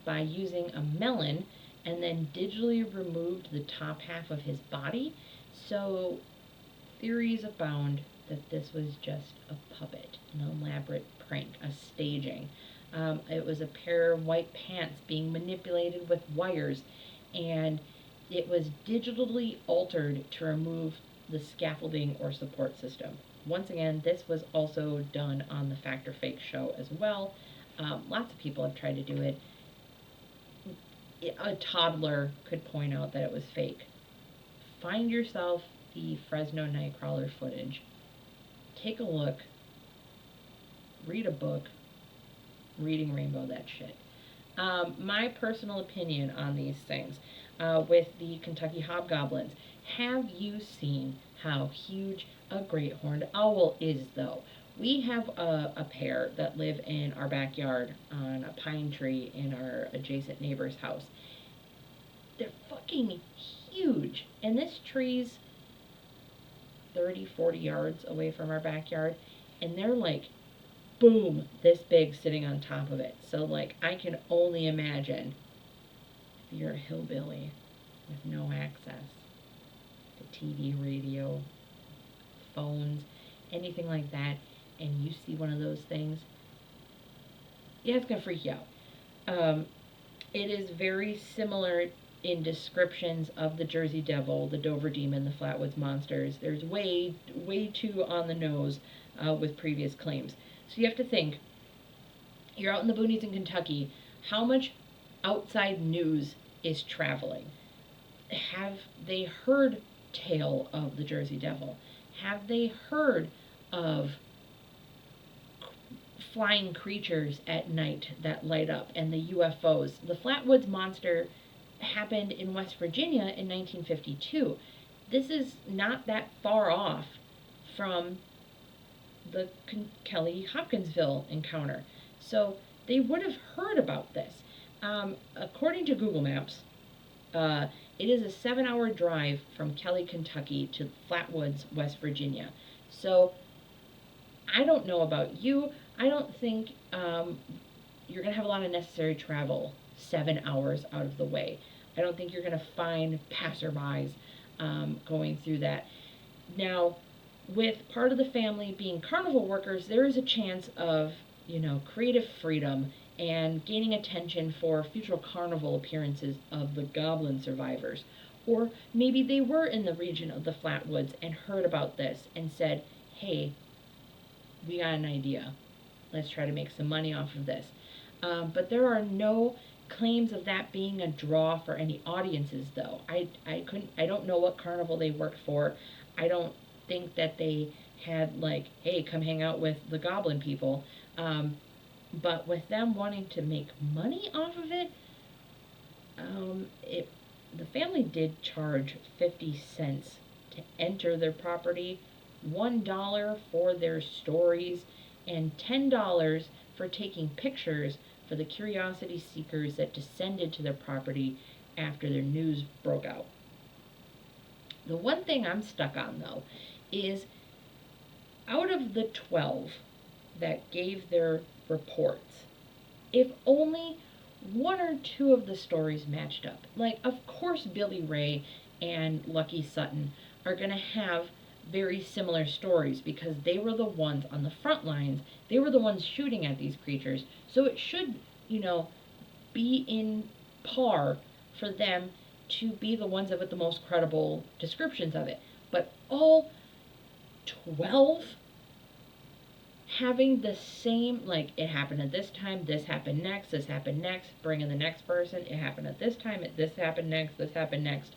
by using a melon, and then digitally removed the top half of his body. So theories abound that this was just a puppet, an elaborate prank, a staging. It was a pair of white pants being manipulated with wires, and it was digitally altered to remove the scaffolding or support system. Once again, this was also done on the Fact or Fake show as well. Lots of people have tried to do it. A toddler could point out that it was fake. Find yourself the Fresno Nightcrawler footage. Take a look. Read a book. Reading Rainbow, that shit. My personal opinion on these things, with the Kentucky Hobgoblins. Have you seen how huge a great horned owl is, though? We have a pair that live in our backyard on a pine tree in our adjacent neighbor's house. They're fucking huge. And this tree's 30, 40 yards away from our backyard. And they're like, boom, this big sitting on top of it. So, like, I can only imagine if you're a hillbilly with no access to TV, radio, phones, anything like that, and you see one of those things, yeah, it's going to freak you out. It is very similar in descriptions of the Jersey Devil, the Dover Demon, the Flatwoods Monsters. There's way too on the nose with previous claims. So you have to think, you're out in the boonies in Kentucky, how much outside news is traveling? Have they heard tale of the Jersey Devil? Have they heard of flying creatures at night that light up and the UFOs? The Flatwoods Monster happened in West Virginia in 1952. This is not that far off from the Kelly Hopkinsville encounter. So they would have heard about this. According to Google Maps, it is a 7-hour drive from Kelly, Kentucky to Flatwoods, West Virginia. So I don't know about you. I don't think you're going to have a lot of necessary travel 7 hours out of the way. I don't think you're going to find passerbys going through that. Now, with part of the family being carnival workers, there is a chance of, creative freedom and gaining attention for future carnival appearances of the goblin survivors. Or maybe they were in the region of the Flatwoods and heard about this and said, hey, we got an idea. Let's try to make some money off of this. But there are no claims of that being a draw for any audiences, though. I don't know what carnival they worked for. I don't think that they had, like, hey, come hang out with the goblin people. But with them wanting to make money off of it, the family did charge 50 cents to enter their property, $1 for their stories, and $10 for taking pictures for the curiosity seekers that descended to their property after their news broke out. The one thing I'm stuck on, though, is out of the 12 that gave their reports, if only 1 or 2 of the stories matched up. Like, of course Billy Ray and Lucky Sutton are going to have very similar stories because they were the ones on the front lines. They were the ones shooting at these creatures. So it should, be in par for them to be the ones that with the most credible descriptions of it. But all 12 having the same, like, it happened at this time, this happened next, bring in the next person, it happened at this time, this happened next.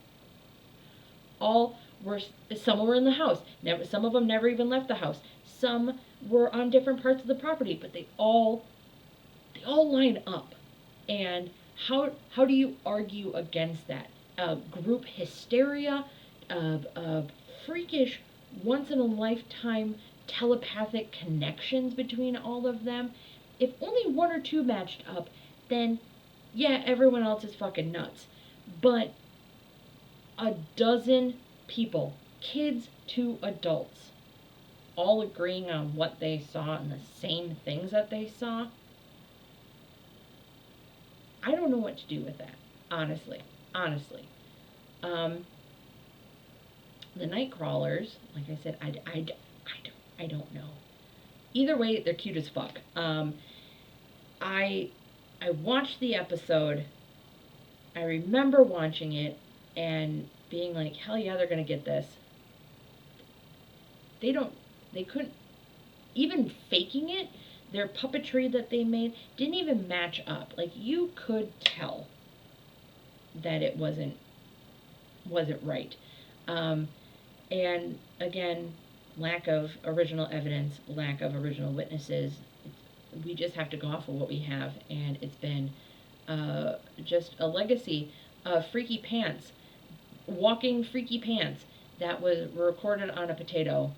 All were, some were in the house, some of them never even left the house, some were on different parts of the property, but they all line up. And how do you argue against that? Group hysteria, freakish, once-in-a-lifetime telepathic connections between all of them. If only 1 or 2 matched up, then yeah, everyone else is fucking nuts. But a dozen people, kids to adults, all agreeing on what they saw and the same things that they saw, I don't know what to do with that, honestly. The night crawlers, like I said, I don't know. Either way, they're cute as fuck. I watched the episode. I remember watching it and being like, hell yeah, they're gonna get this. They couldn't, even faking it, their puppetry that they made didn't even match up. Like, you could tell that it wasn't right. And again, lack of original evidence, lack of original witnesses. We just have to go off of what we have, and it's been just a legacy of freaky pants, walking freaky pants that was recorded on a potato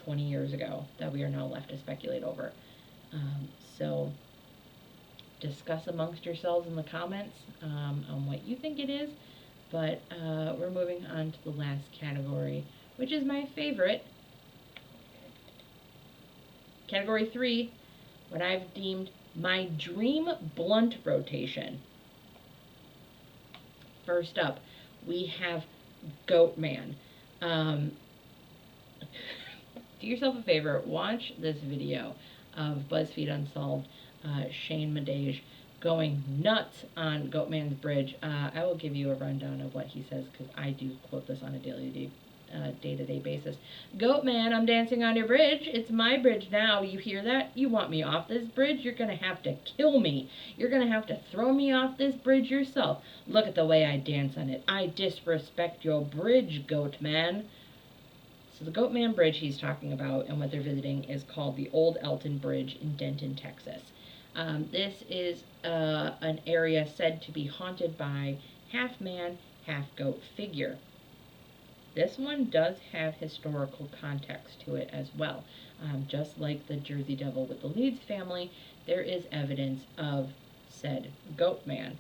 20 years ago that we are now left to speculate over. So discuss amongst yourselves in the comments on what you think it is, but we're moving on to the last category, which is my favorite. Category 3, what I've deemed my dream blunt rotation. First up, we have Goat Man. Do yourself a favor, watch this video of BuzzFeed Unsolved, Shane Madej going nuts on Goatman's bridge. I will give you a rundown of what he says, because I do quote this on a day-to-day basis. Goatman, I'm dancing on your bridge. It's my bridge now. You hear that? You want me off this bridge? You're going to have to kill me. You're going to have to throw me off this bridge yourself. Look at the way I dance on it. I disrespect your bridge, Goatman. So the Goatman Bridge he's talking about and what they're visiting is called the Old Elton Bridge in Denton, Texas. This is an area said to be haunted by half-man, half-goat figure. This one does have historical context to it as well. Just like the Jersey Devil with the Leeds family, there is evidence of said Goatman.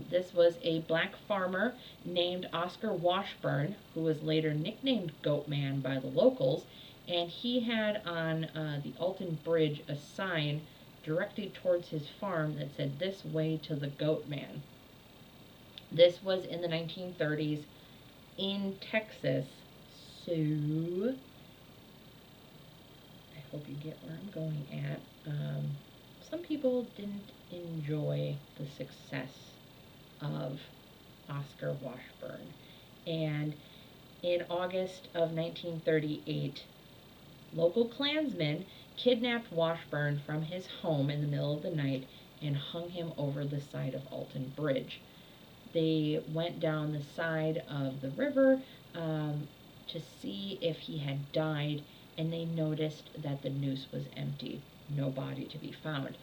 This was a black farmer named Oscar Washburn, who was later nicknamed Goatman by the locals, and he had on the Alton Bridge a sign directed towards his farm that said, "This way to the Goatman." This was in the 1930s in Texas, so I hope you get where I'm going at. Some people didn't enjoy the success of Oscar Washburn, and in August of 1938, local Klansmen kidnapped Washburn from his home in the middle of the night and hung him over the side of Alton Bridge. They went down the side of the river to see if he had died, and they noticed that the noose was empty, no body to be found.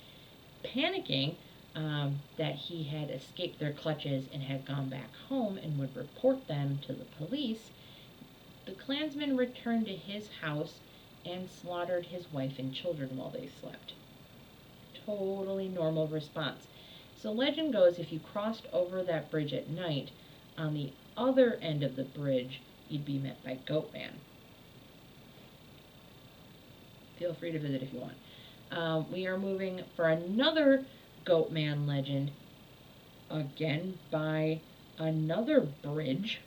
Panicking that he had escaped their clutches and had gone back home and would report them to the police, the Klansmen returned to his house and slaughtered his wife and children while they slept. Totally normal response. So legend goes, if you crossed over that bridge at night, on the other end of the bridge, you'd be met by Goatman. Feel free to visit if you want. We are moving for another Goatman legend, again by another bridge.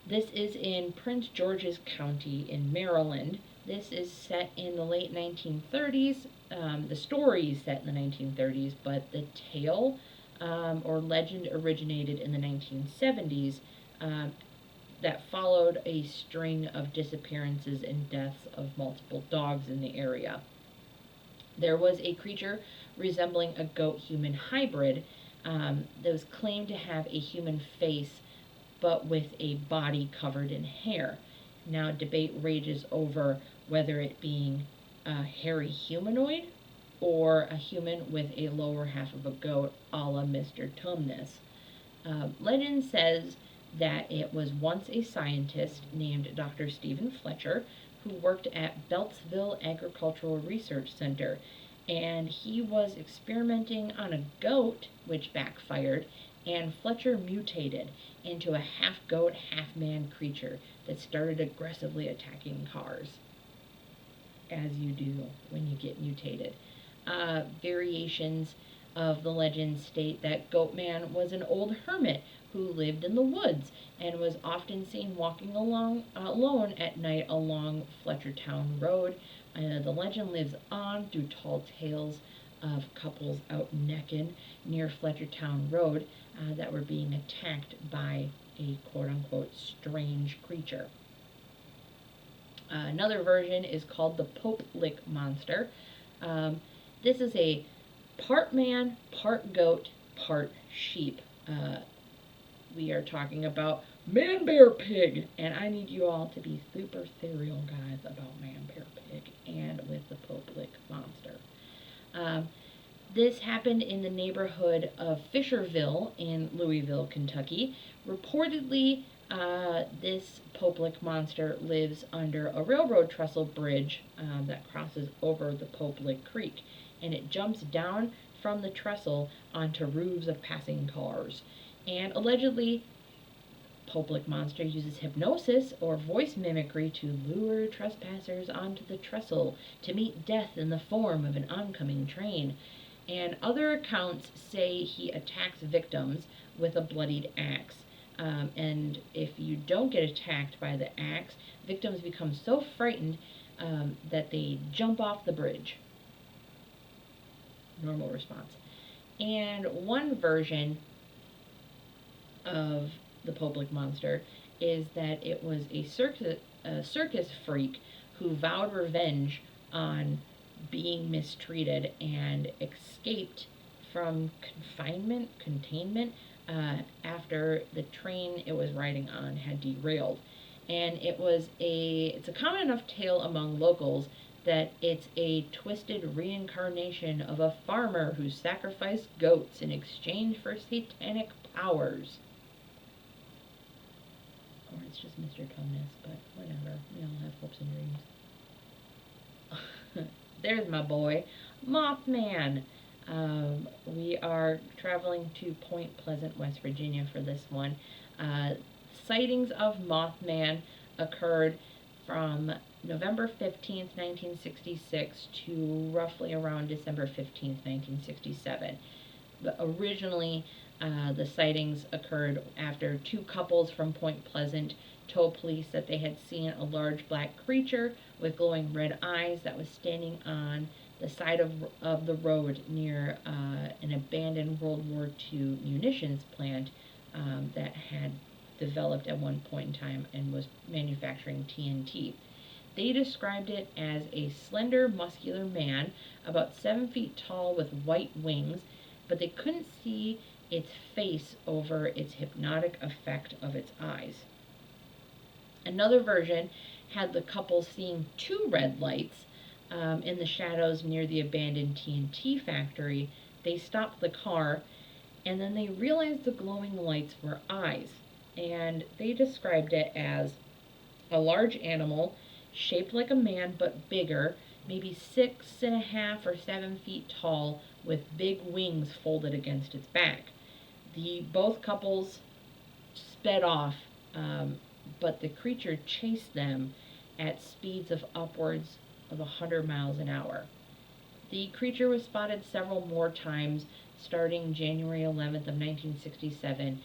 This is in Prince George's County in Maryland. This is set in the late 1930s. The story is set in the 1930s, but the tale or legend originated in the 1970s that followed a string of disappearances and deaths of multiple dogs in the area. There was a creature resembling a goat-human hybrid that was claimed to have a human face but with a body covered in hair. Now, debate rages over whether it being a hairy humanoid or a human with a lower half of a goat, a la Mr. Tumnus. Legend says that it was once a scientist named Dr. Stephen Fletcher who worked at Beltsville Agricultural Research Center, and he was experimenting on a goat, which backfired, and Fletcher mutated into a half-goat, half-man creature that started aggressively attacking cars, as you do when you get mutated. Variations of the legend state that Goatman was an old hermit who lived in the woods and was often seen walking along alone at night along Fletchertown Road. The legend lives on through tall tales of couples out necking near Fletchertown Road that were being attacked by a quote-unquote strange creature. Another version is called the Pope Lick Monster. This is a part man, part goat, part sheep. We are talking about Man Bear Pig, and I need you all to be super serial guys about Man Bear Pig and with the Pope Lick Monster. This happened in the neighborhood of Fisherville in Louisville, Kentucky. Reportedly, this Pope Lick monster lives under a railroad trestle bridge that crosses over the Pope Lick Creek, and it jumps down from the trestle onto roofs of passing cars. And allegedly, Pope Lick monster uses hypnosis or voice mimicry to lure trespassers onto the trestle to meet death in the form of an oncoming train. And other accounts say he attacks victims with a bloodied axe. And if you don't get attacked by the axe, victims become so frightened that they jump off the bridge. Normal response. And one version of the Pope Lick monster is that it was a circus freak who vowed revenge on being mistreated and escaped from containment after the train it was riding on had derailed. And it's a common enough tale among locals that it's a twisted reincarnation of a farmer who sacrificed goats in exchange for satanic powers. Or it's just Mr. Tonus, but whatever. We all have hopes and dreams. There's my boy, Mothman. We are traveling to Point Pleasant, West Virginia for this one. Sightings of Mothman occurred from November 15th, 1966 to roughly around December 15th, 1967. Originally, the sightings occurred after two couples from Point Pleasant told police that they had seen a large black creature with glowing red eyes that was standing on the side of the road near an abandoned World War II munitions plant that had developed at one point in time and was manufacturing TNT. They described it as a slender, muscular man, about 7 feet tall with white wings, but they couldn't see its face over its hypnotic effect of its eyes. Another version had the couple seeing two red lights in the shadows near the abandoned TNT factory. They stopped the car, and then they realized the glowing lights were eyes, and they described it as a large animal shaped like a man but bigger, maybe 6.5 or 7 feet tall, with big wings folded against its back. Both couples sped off, but the creature chased them at speeds of upwards of 100 miles an hour. The creature was spotted several more times starting January 11th of 1967,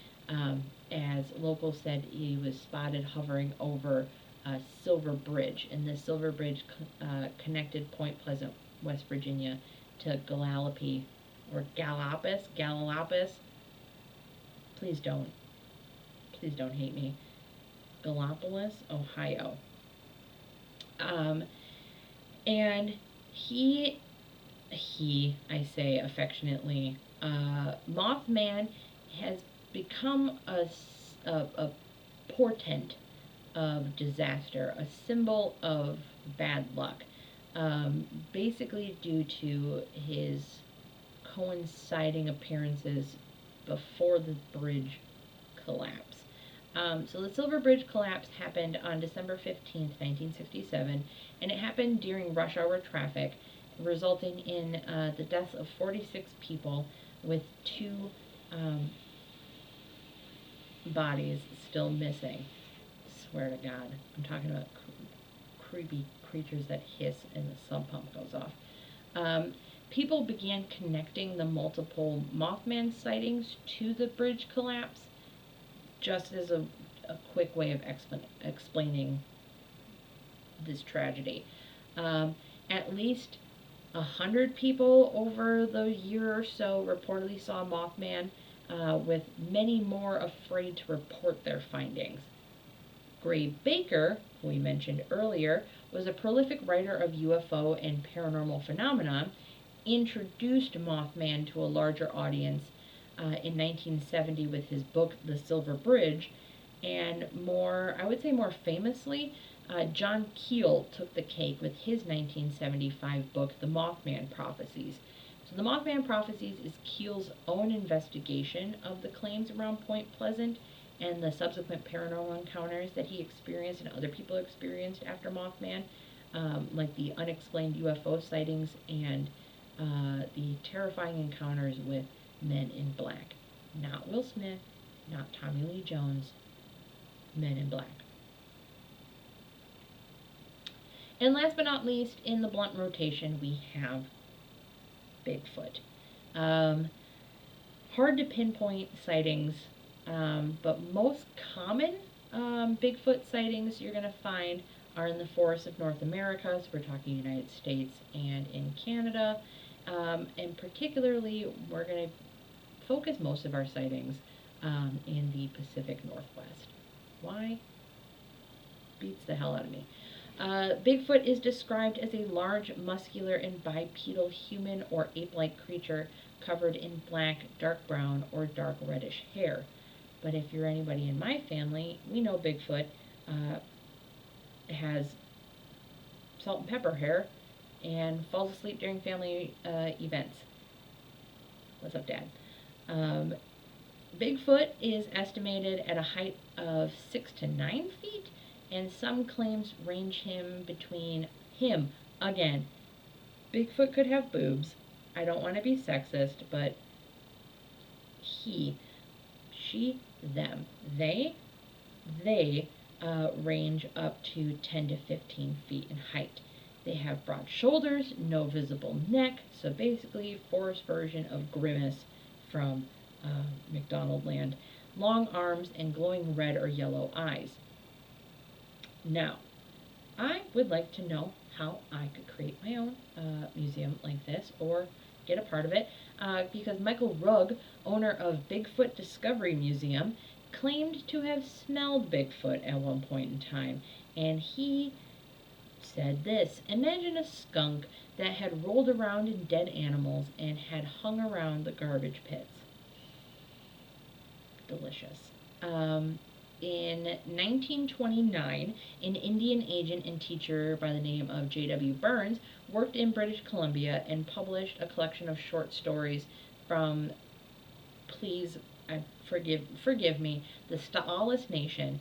as locals said he was spotted hovering over a Silver Bridge, and the Silver Bridge connected Point Pleasant, West Virginia to Gallipolis, or Gallipolis. Please don't hate me. Gallipolis, Ohio. And he, I say affectionately, Mothman has become a portent of disaster, a symbol of bad luck, basically due to his coinciding appearances before the bridge collapse. So the Silver Bridge collapse happened on December 15th, 1967, and it happened during rush hour traffic, resulting in the deaths of 46 people, with 2 bodies still missing. Swear to God, I'm talking about creepy creatures that hiss and the sump pump goes off. People began connecting the multiple Mothman sightings to the bridge collapse, just as a quick way of explaining this tragedy. At least 100 people over the year or so reportedly saw Mothman, with many more afraid to report their findings. Gray Baker, who we mentioned earlier, was a prolific writer of UFO and paranormal phenomena, introduced Mothman to a larger audience in 1970 with his book The Silver Bridge, and I would say more famously, John Keel took the cake with his 1975 book, The Mothman Prophecies. So The Mothman Prophecies is Keel's own investigation of the claims around Point Pleasant and the subsequent paranormal encounters that he experienced and other people experienced after Mothman, like the unexplained UFO sightings and the terrifying encounters with men in black. Not Will Smith, not Tommy Lee Jones, men in black. And last but not least, in the blunt rotation, we have Bigfoot. Hard to pinpoint sightings, but most common Bigfoot sightings you're going to find are in the forests of North America, so we're talking United States and in Canada. And particularly, we're going to focus most of our sightings in the Pacific Northwest. Why? Beats the hell out of me. Bigfoot is described as a large, muscular, and bipedal human or ape-like creature covered in black, dark brown, or dark reddish hair. But if you're anybody in my family, we know Bigfoot has salt and pepper hair and falls asleep during family events. What's up, Dad? Bigfoot is estimated at a height of 6 to 9 feet, and some claims range him between again, Bigfoot could have boobs. I don't want to be sexist, but they range up to 10 to 15 feet in height. They have broad shoulders, no visible neck, so basically Forrest version of Grimace from McDonaldland, long arms and glowing red or yellow eyes. Now, I would like to know how I could create my own museum like this or get a part of it, because Michael Rugg, owner of Bigfoot Discovery Museum, claimed to have smelled Bigfoot at one point in time, and he said this: imagine a skunk that had rolled around in dead animals and had hung around the garbage pits. Delicious. In 1929, an Indian agent and teacher by the name of J.W. Burns worked in British Columbia and published a collection of short stories from, forgive me, the Sta'alis Nation,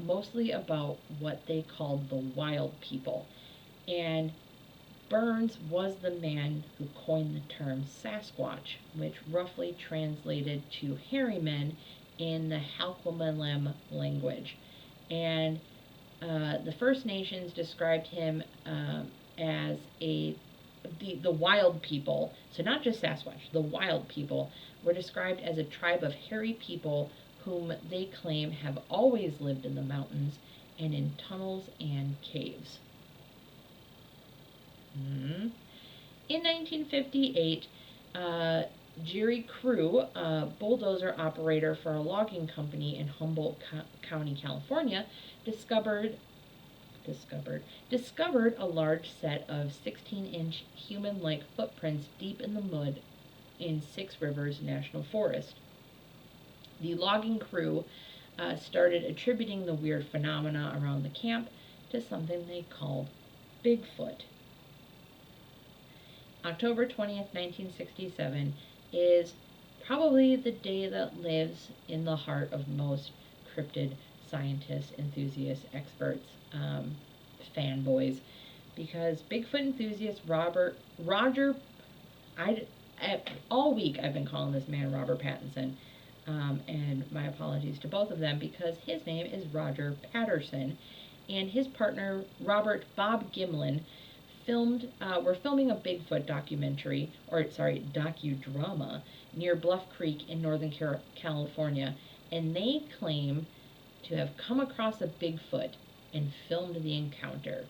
mostly about what they called the wild people. And Burns was the man who coined the term Sasquatch, which roughly translated to hairy men in the Halquamilem language. And the First Nations described him as the wild people, so not just Sasquatch, the wild people were described as a tribe of hairy people whom they claim have always lived in the mountains and in tunnels and caves. In 1958, Jerry Crew, a bulldozer operator for a logging company in Humboldt County, California, discovered a large set of 16-inch human-like footprints deep in the mud in Six Rivers National Forest. The logging crew started attributing the weird phenomena around the camp to something they called Bigfoot. October 20th, 1967 is probably the day that lives in the heart of most cryptid scientists, enthusiasts, experts, fanboys, because Bigfoot enthusiast all week I've been calling this man Robert Pattinson, and my apologies to both of them because his name is Roger Patterson, and his partner Robert Bob Gimlin were filming a Bigfoot docudrama near Bluff Creek in Northern California, and they claim to have come across a Bigfoot and filmed the encounter.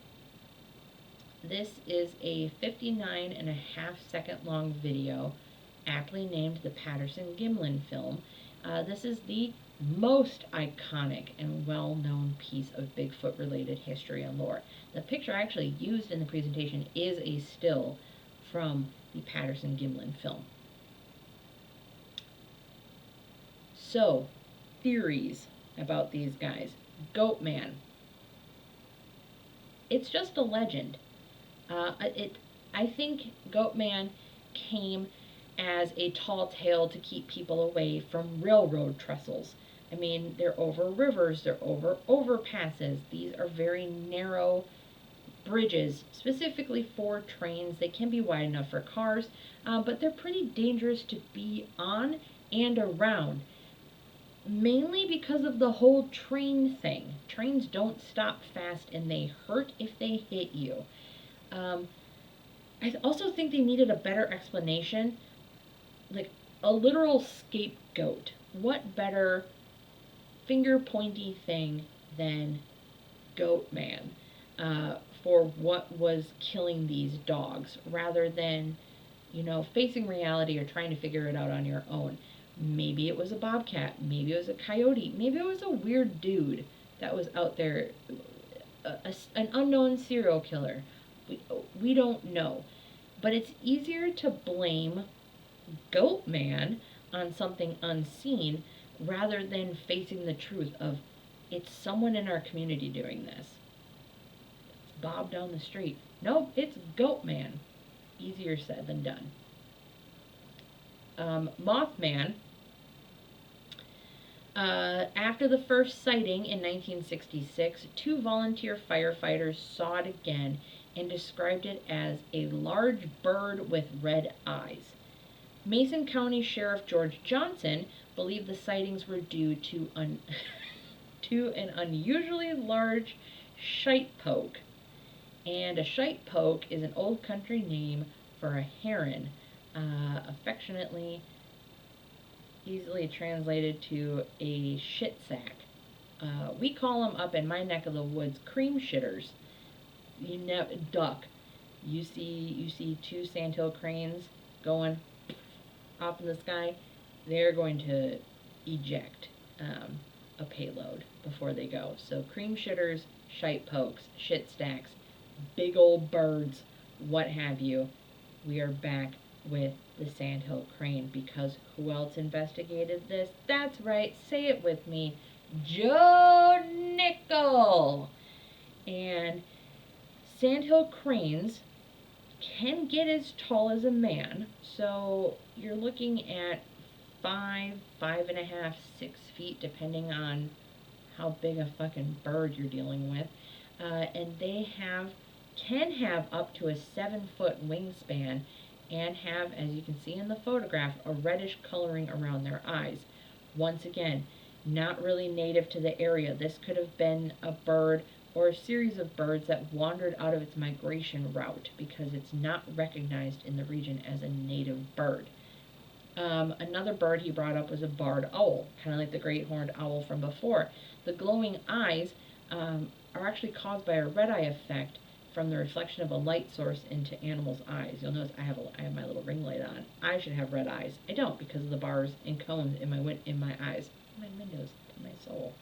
This is a 59.5-second long video aptly named the Patterson-Gimlin film. This is the most iconic and well-known piece of Bigfoot-related history and lore. The picture actually used in the presentation is a still from the Patterson-Gimlin film. So, theories about these guys. Goatman. It's just a legend. I think Goatman came as a tall tale to keep people away from railroad trestles. I mean, they're over rivers, they're over overpasses. These are very narrow bridges, specifically for trains. They can be wide enough for cars, but they're pretty dangerous to be on and around, mainly because of the whole train thing. Trains don't stop fast and they hurt if they hit you. I also think they needed a better explanation, like a literal scapegoat. What better finger pointy thing than Goatman for what was killing these dogs, rather than, facing reality or trying to figure it out on your own. Maybe it was a bobcat, maybe it was a coyote, maybe it was a weird dude that was out there, an unknown serial killer. We don't know. But it's easier to blame Goatman on something unseen rather than facing the truth of it's someone in our community doing this. It's Bob down the street. Nope, it's Goatman. Easier said than done. Mothman. After the first sighting in 1966, 2 volunteer firefighters saw it again and described it as a large bird with red eyes. Mason County Sheriff George Johnson believed the sightings were due to an unusually large shite poke. And a shite poke is an old country name for a heron, affectionately easily translated to a shit sack. We call them up in my neck of the woods cream shitters. Duck. You see 2 sandhill cranes going up in the sky. They're going to eject a payload before they go. So cream shitters, shite pokes, shit stacks, big old birds, what have you. We are back with the sandhill crane, because who else investigated this? That's right, say it with me, Joe Nickel. And sandhill cranes can get as tall as a man, so you're looking at 5.5, 6 feet, depending on how big a fucking bird you're dealing with. And they can have up to a 7-foot wingspan and have, as you can see in the photograph, a reddish coloring around their eyes. Once again, not really native to the area. This could have been a bird or a series of birds that wandered out of its migration route, because it's not recognized in the region as a native bird. Another bird he brought up was a barred owl, kind of like the great horned owl from before. The glowing eyes are actually caused by a red eye effect from the reflection of a light source into animals' eyes. You'll notice I have my little ring light on. I should have red eyes. I don't, because of the bars and cones in my eyes, my windows, my soul.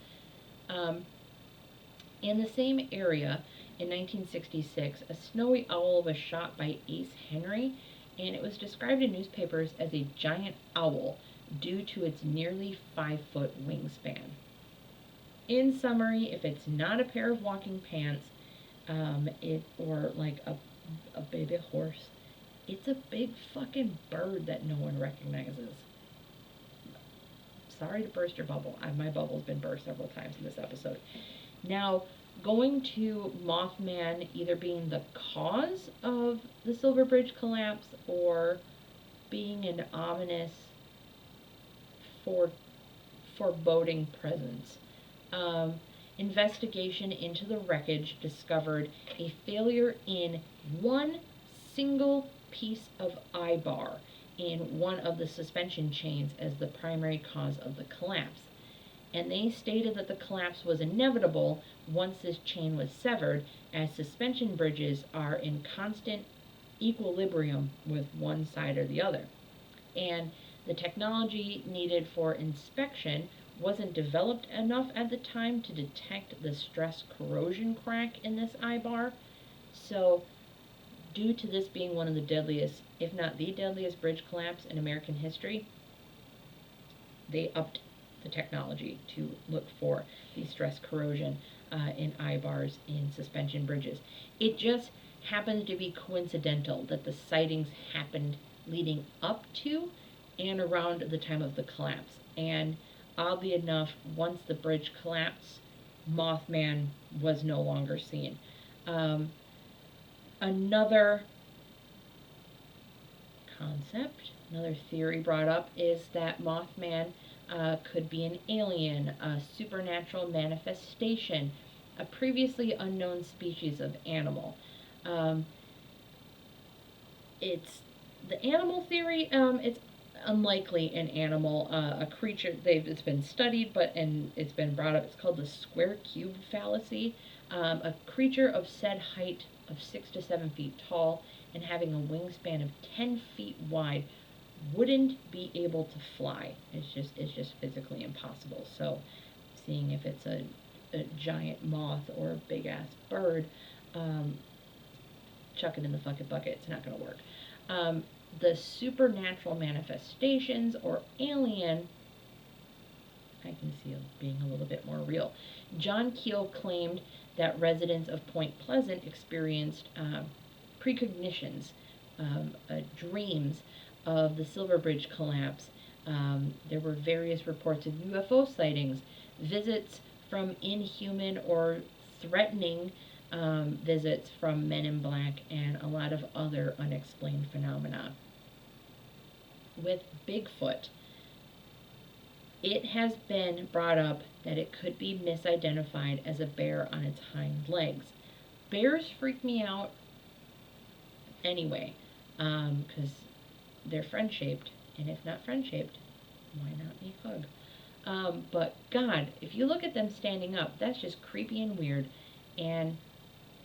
In the same area, in 1966, a snowy owl was shot by Ace Henry, and it was described in newspapers as a giant owl due to its nearly 5-foot wingspan. In summary, if it's not a pair of walking pants, or like a baby horse, it's a big fucking bird that no one recognizes. Sorry to burst your bubble. My bubble's been burst several times in this episode. Now, going to Mothman either being the cause of the Silver Bridge collapse or being an ominous, foreboding presence. Investigation into the wreckage discovered a failure in one single piece of eye bar in one of the suspension chains as the primary cause of the collapse. And they stated that the collapse was inevitable once this chain was severed, as suspension bridges are in constant equilibrium with one side or the other. and the technology needed for inspection wasn't developed enough at the time to detect the stress corrosion crack in this eye bar. So, due to this being one of the deadliest, if not the deadliest, bridge collapse in American history, they upped the technology to look for the stress corrosion in eye bars in suspension bridges. It just happens to be coincidental that the sightings happened leading up to and around the time of the collapse. And oddly enough, once the bridge collapsed, Mothman was no longer seen. Another concept, another theory brought up is that Mothman could be an alien, a supernatural manifestation, a previously unknown species of animal. It's the animal theory. It's unlikely an animal, a creature. It's been studied, and it's been brought up. It's called the square cube fallacy. A creature of said height of 6 to 7 feet tall and having a wingspan of 10 feet wide wouldn't be able to fly. It's just physically impossible. So, seeing if it's a giant moth or a big ass bird, chuck it in the fucking bucket. It's not going to work. The supernatural manifestations or alien, I can see being a little bit more real. John Keel claimed that residents of Point Pleasant experienced precognitions, dreams of the Silver Bridge collapse. There were various reports of UFO sightings, visits from inhuman or threatening visits from men in black, and a lot of other unexplained phenomena. With Bigfoot, it has been brought up that it could be misidentified as a bear on its hind legs. Bears freak me out anyway, because they're friend-shaped, and if not friend-shaped, why not a hug? But God, if you look at them standing up, that's just creepy and weird, and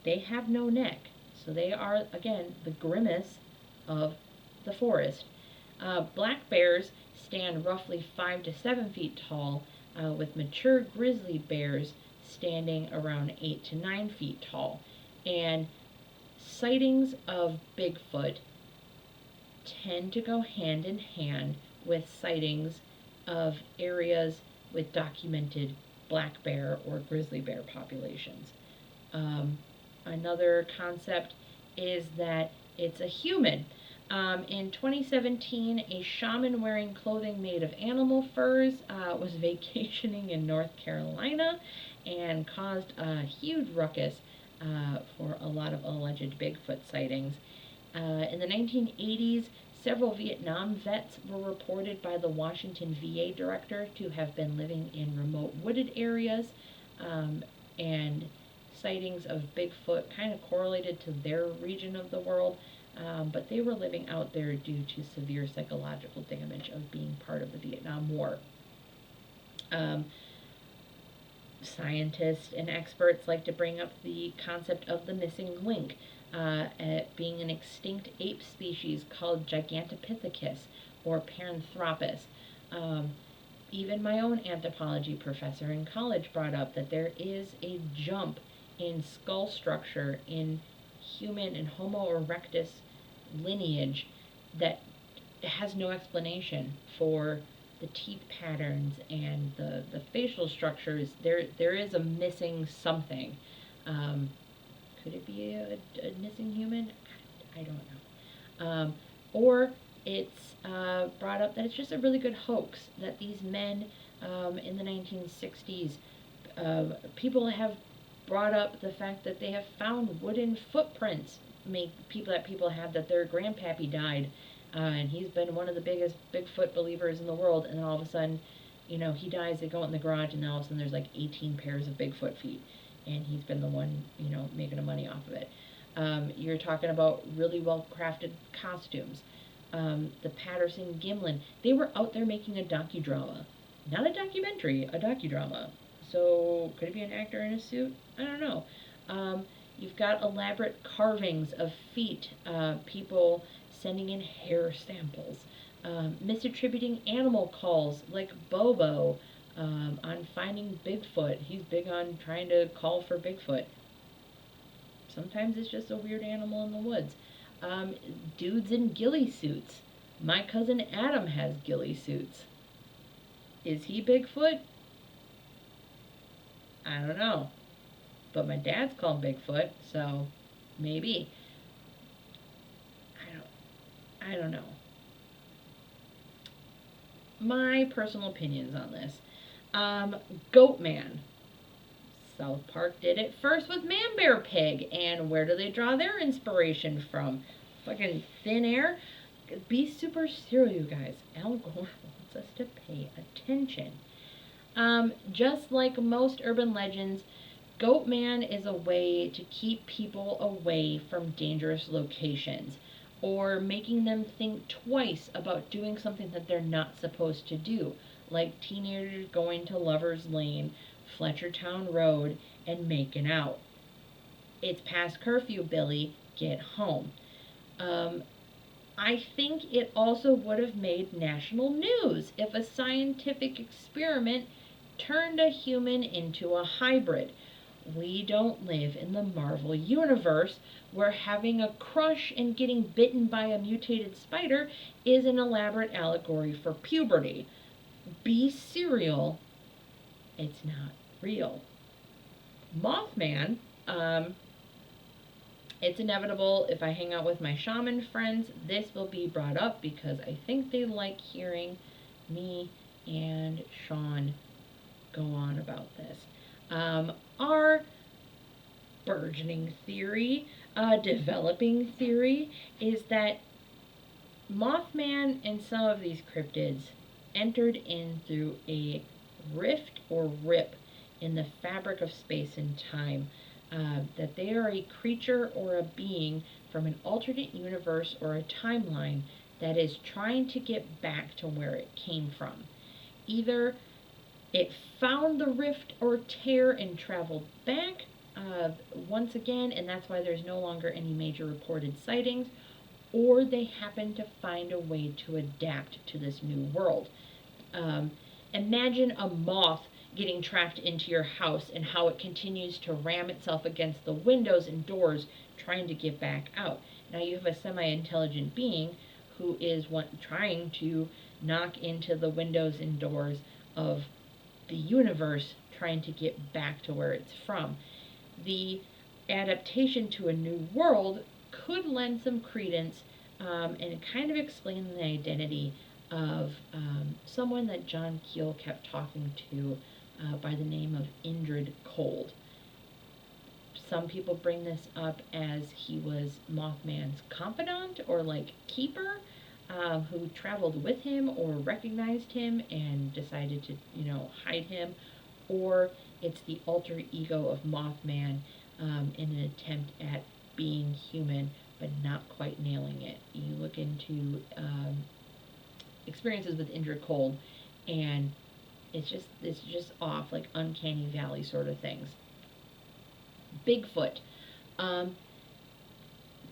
they have no neck, so they are, again, the grimace of the forest. Black bears stand roughly 5 to 7 feet tall, with mature grizzly bears standing around 8 to 9 feet tall. And sightings of Bigfoot tend to go hand in hand with sightings of areas with documented black bear or grizzly bear populations. Another concept is that it's a human. In 2017, a shaman wearing clothing made of animal furs was vacationing in North Carolina and caused a huge ruckus for a lot of alleged Bigfoot sightings. In the 1980s, several Vietnam vets were reported by the Washington VA director to have been living in remote wooded areas, and sightings of Bigfoot kind of correlated to their region of the world. But they were living out there due to severe psychological damage of being part of the Vietnam War. Scientists and experts like to bring up the concept of the missing link, being an extinct ape species called Gigantopithecus or Paranthropus. Even my own anthropology professor in college brought up that there is a jump in skull structure in human and Homo erectus lineage that has no explanation for the teeth patterns and the facial structures. There is a missing something. Could it be a missing human? I don't know. Or it's brought up that it's just a really good hoax, that these men in the 1960s, people have brought up the fact that they have found wooden footprints people have, that their grandpappy died, and he's been one of the biggest Bigfoot believers in the world, and then all of a sudden, he dies, they go in the garage, and then all of a sudden there's like 18 pairs of Bigfoot feet, and he's been the one, making the money off of it. You're talking about really well-crafted costumes. The Patterson Gimlin, they were out there making a docudrama. Not a documentary, a docudrama. So, could it be an actor in a suit? I don't know. You've got elaborate carvings of feet, people sending in hair samples. Misattributing animal calls like Bobo, on finding Bigfoot. He's big on trying to call for Bigfoot. Sometimes it's just a weird animal in the woods. Um, Dudes in ghillie suits. My cousin Adam has ghillie suits. Is he Bigfoot? I don't know. But my dad's called Bigfoot, so maybe. I don't know. My personal opinions on this. Goat Man. South Park did it first with Man Bear Pig, and where do they draw their inspiration from? Fucking thin air. Be super serious, you guys. Al Gore wants us to pay attention. Just like most urban legends, Goat Man is a way to keep people away from dangerous locations, or making them think twice about doing something that they're not supposed to do, like teenagers going to Lover's Lane, Fletchertown Road, and making out. It's past curfew, Billy. Get home. Um, I think it also would have made national news if a scientific experiment turned a human into a hybrid. We don't live in the Marvel universe where having a crush and getting bitten by a mutated spider is an elaborate allegory for puberty. Be serial. It's not real. Mothman, it's inevitable if I hang out with my shaman friends, this will be brought up because I think they like hearing me and Sean go on about this. Our burgeoning theory, developing theory, is that Mothman and some of these cryptids entered in through a rift or rip in the fabric of space and time. That they are a creature or a being from an alternate universe or a timeline that is trying to get back to where it came from. Either it found the rift or tear and traveled back once again, and that's why there's no longer any major reported sightings, or they happen to find a way to adapt to this new world. Imagine a moth getting trapped into your house and how it continues to ram itself against the windows and doors trying to get back out. Now you have a semi-intelligent being who is trying to knock into the windows and doors of the universe, trying to get back to where it's from. The adaptation to a new world could lend some credence, and kind of explain the identity of someone that John Keel kept talking to by the name of Indrid Cold. Some people bring this up as he was Mothman's confidant or like keeper, who traveled with him or recognized him and decided to, hide him, or it's the alter ego of Mothman in an attempt at being human but not quite nailing it. You look into experiences with Indrid Cold, and it's just off, like uncanny valley sort of things. Bigfoot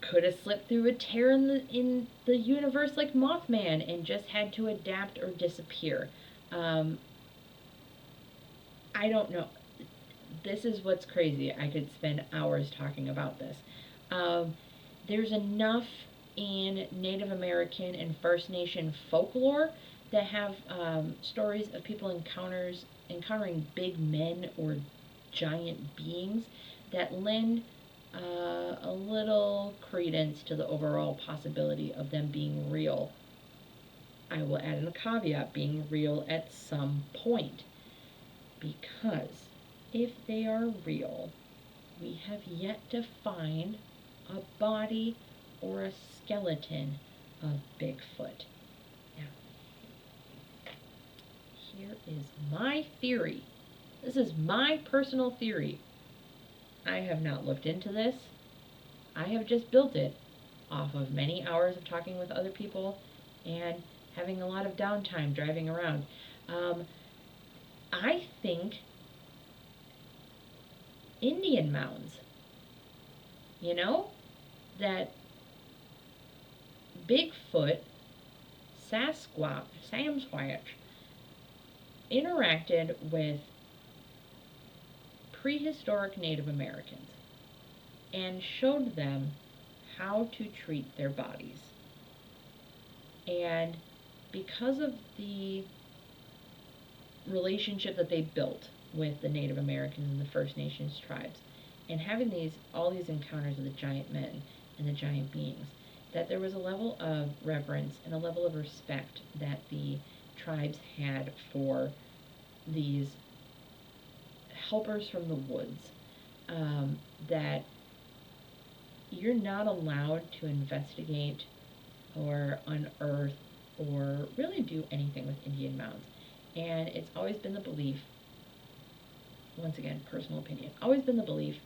could have slipped through a tear in the universe like Mothman and just had to adapt or disappear. I don't know. This is what's crazy. I could spend hours talking about this. There's enough in Native American and First Nation folklore that have stories of people encountering big men or giant beings that lend a little credence to the overall possibility of them being real. I will add in a caveat, being real at some point. Because if they are real, we have yet to find a body or a skeleton of Bigfoot. Now, here is my theory. This is my personal theory. I have not looked into this. I have just built it off of many hours of talking with other people and having a lot of downtime driving around. I think Indian mounds. That Bigfoot Sasquatch interacted with prehistoric Native Americans and showed them how to treat their bodies. And because of the relationship that they built with the Native Americans and the First Nations tribes, and having all these encounters with the giant men and the giant beings, that there was a level of reverence and a level of respect that the tribes had for these helpers from the woods, that you're not allowed to investigate or unearth or really do anything with Indian mounds. And it's always been the belief, once again, personal opinion, always been the belief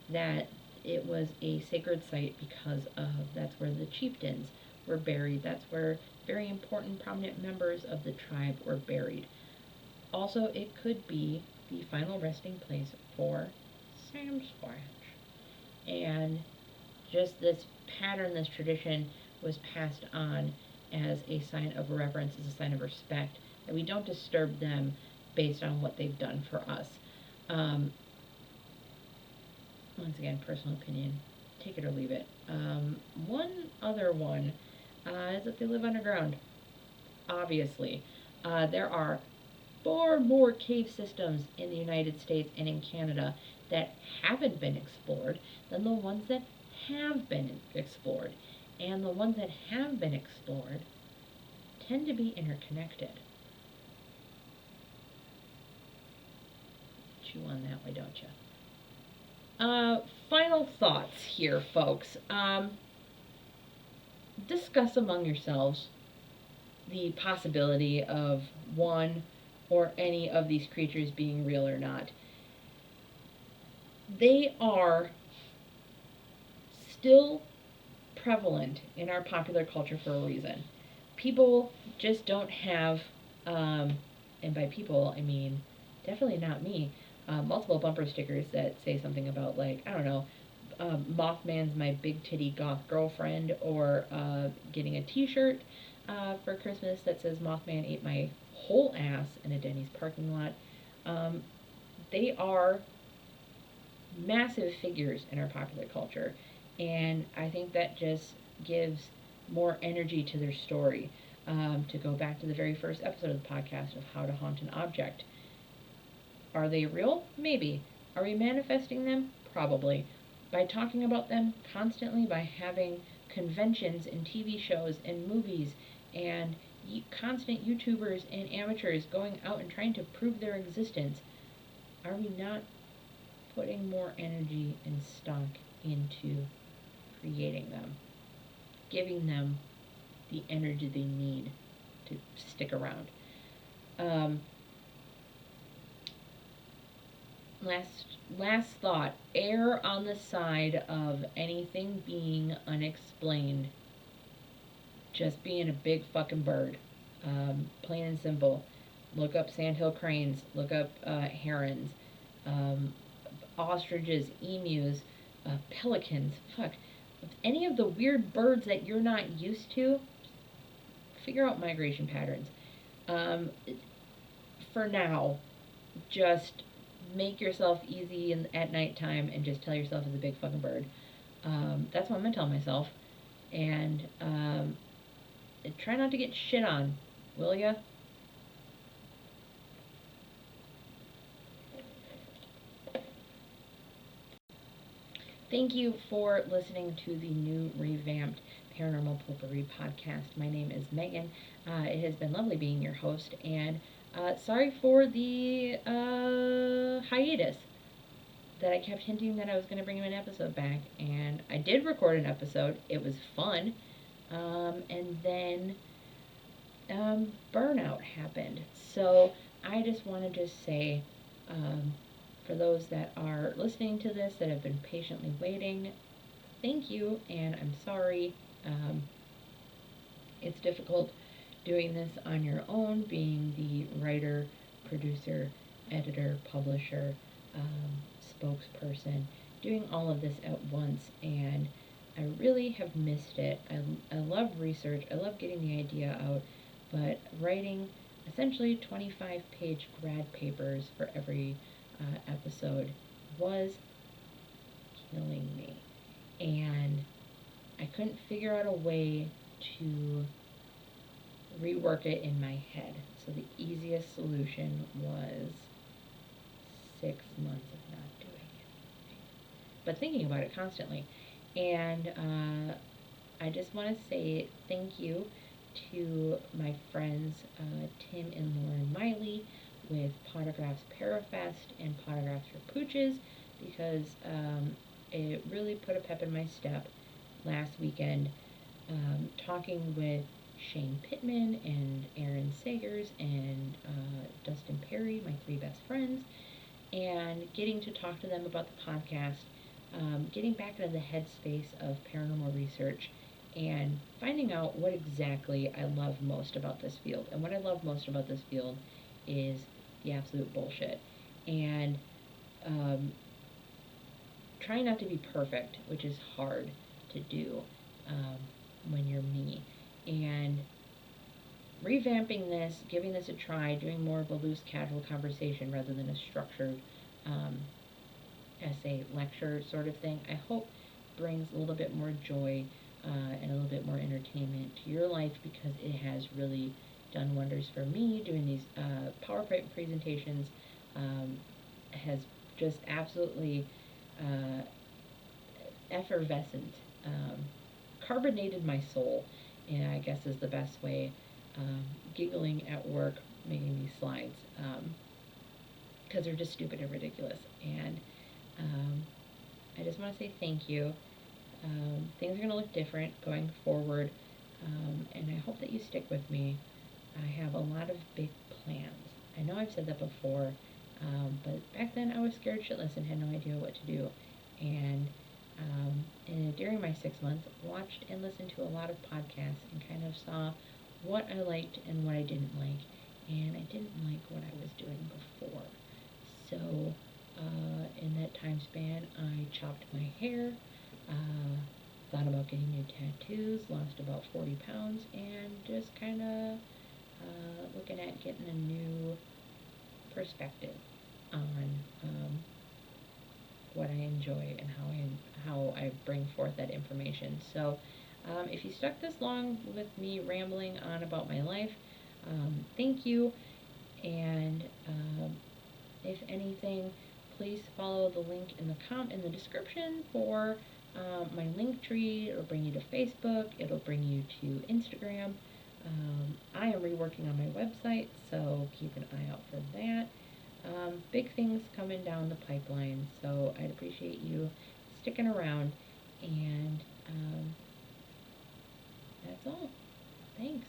that it was a sacred site because that's where the chieftains were buried. That's where very important, prominent members of the tribe were buried. Also, it could be the final resting place for Sasquatch. And just this pattern, this tradition was passed on as a sign of reverence, as a sign of respect, that we don't disturb them based on what they've done for us. Once again, personal opinion, take it or leave it. One other one is that they live underground. Obviously, there are far more cave systems in the United States and in Canada that haven't been explored than the ones that have been explored. And the ones that have been explored tend to be interconnected. Chew on that way, don't you? Final thoughts here, folks. Discuss among yourselves the possibility of one or any of these creatures being real or not. They are still prevalent in our popular culture for a reason. People just don't have, and by people I mean definitely not me, multiple bumper stickers that say something about, like, I don't know, Mothman's my big titty goth girlfriend, or getting a t-shirt for Christmas that says Mothman ate my whole ass in a Denny's parking lot. They are massive figures in our popular culture, and I think that just gives more energy to their story. To go back to the very first episode of the podcast of how to haunt an object. Are they real? Maybe. Are we manifesting them? Probably. By talking about them constantly, by having conventions and TV shows and movies and constant YouTubers and amateurs going out and trying to prove their existence, are we not putting more energy and stock into creating them, giving them the energy they need to stick around? Last thought, err on the side of anything being unexplained just being a big fucking bird. Plain and simple. Look up sandhill cranes, look up herons, ostriches, emus, pelicans, fuck. Any of the weird birds that you're not used to, figure out migration patterns. For now, just make yourself easy at nighttime and just tell yourself it's a big fucking bird. That's what I'm gonna tell myself. And try not to get shit on, will ya? Thank you for listening to the new revamped Paranormal Potpourri podcast. My name is Megan. It has been lovely being your host, and sorry for the hiatus that I kept hinting that I was going to bring an episode back, and I did record an episode. It was fun, and then burnout happened. So I just wanted to say, for those that are listening to this, that have been patiently waiting, thank you, and I'm sorry. It's difficult doing this on your own, being the writer, producer, editor, publisher, spokesperson, doing all of this at once, and I really have missed it. I love research. I love getting the idea out. but writing essentially 25-page grad papers for every episode was killing me. And I couldn't figure out a way to rework it in my head. So the easiest solution was 6 months of not doing it, but thinking about it constantly. And I just want to say thank you to my friends Tim and Lauren Miley with Potographs Parafest and Potographs for Pooches, because it really put a pep in my step last weekend, talking with Shane Pittman and Aaron Sagers and Dustin Perry, my three best friends, and getting to talk to them about the podcast, getting back into the headspace of paranormal research, and finding out what exactly I love most about this field. And what I love most about this field is the absolute bullshit. And trying not to be perfect, which is hard to do when you're me. And revamping this, giving this a try, doing more of a loose, casual conversation rather than a structured essay, lecture sort of thing, I hope brings a little bit more joy and a little bit more entertainment to your life, because it has really done wonders for me. Doing these PowerPoint presentations has just absolutely effervescent, carbonated my soul, and I guess is the best way. Giggling at work making these slides because they're just stupid and ridiculous. And I just want to say thank you. Things are going to look different going forward, and I hope that you stick with me. I have a lot of big plans. I know I've said that before, but back then I was scared shitless and had no idea what to do. And during my 6 months, watched and listened to a lot of podcasts and kind of saw what I liked and what I didn't like. And I didn't like what I was doing before. So in that time span, I chopped my hair, thought about getting new tattoos, lost about 40 pounds, and just kind of looking at getting a new perspective on what I enjoy and how I bring forth that information. So if you stuck this long with me rambling on about my life, thank you. And if anything, please follow the link in the description for my link tree. It'll bring you to Facebook. It'll bring you to Instagram. I am reworking on my website, so keep an eye out for that. Big things coming down the pipeline, so I'd appreciate you sticking around. And that's all. Thanks.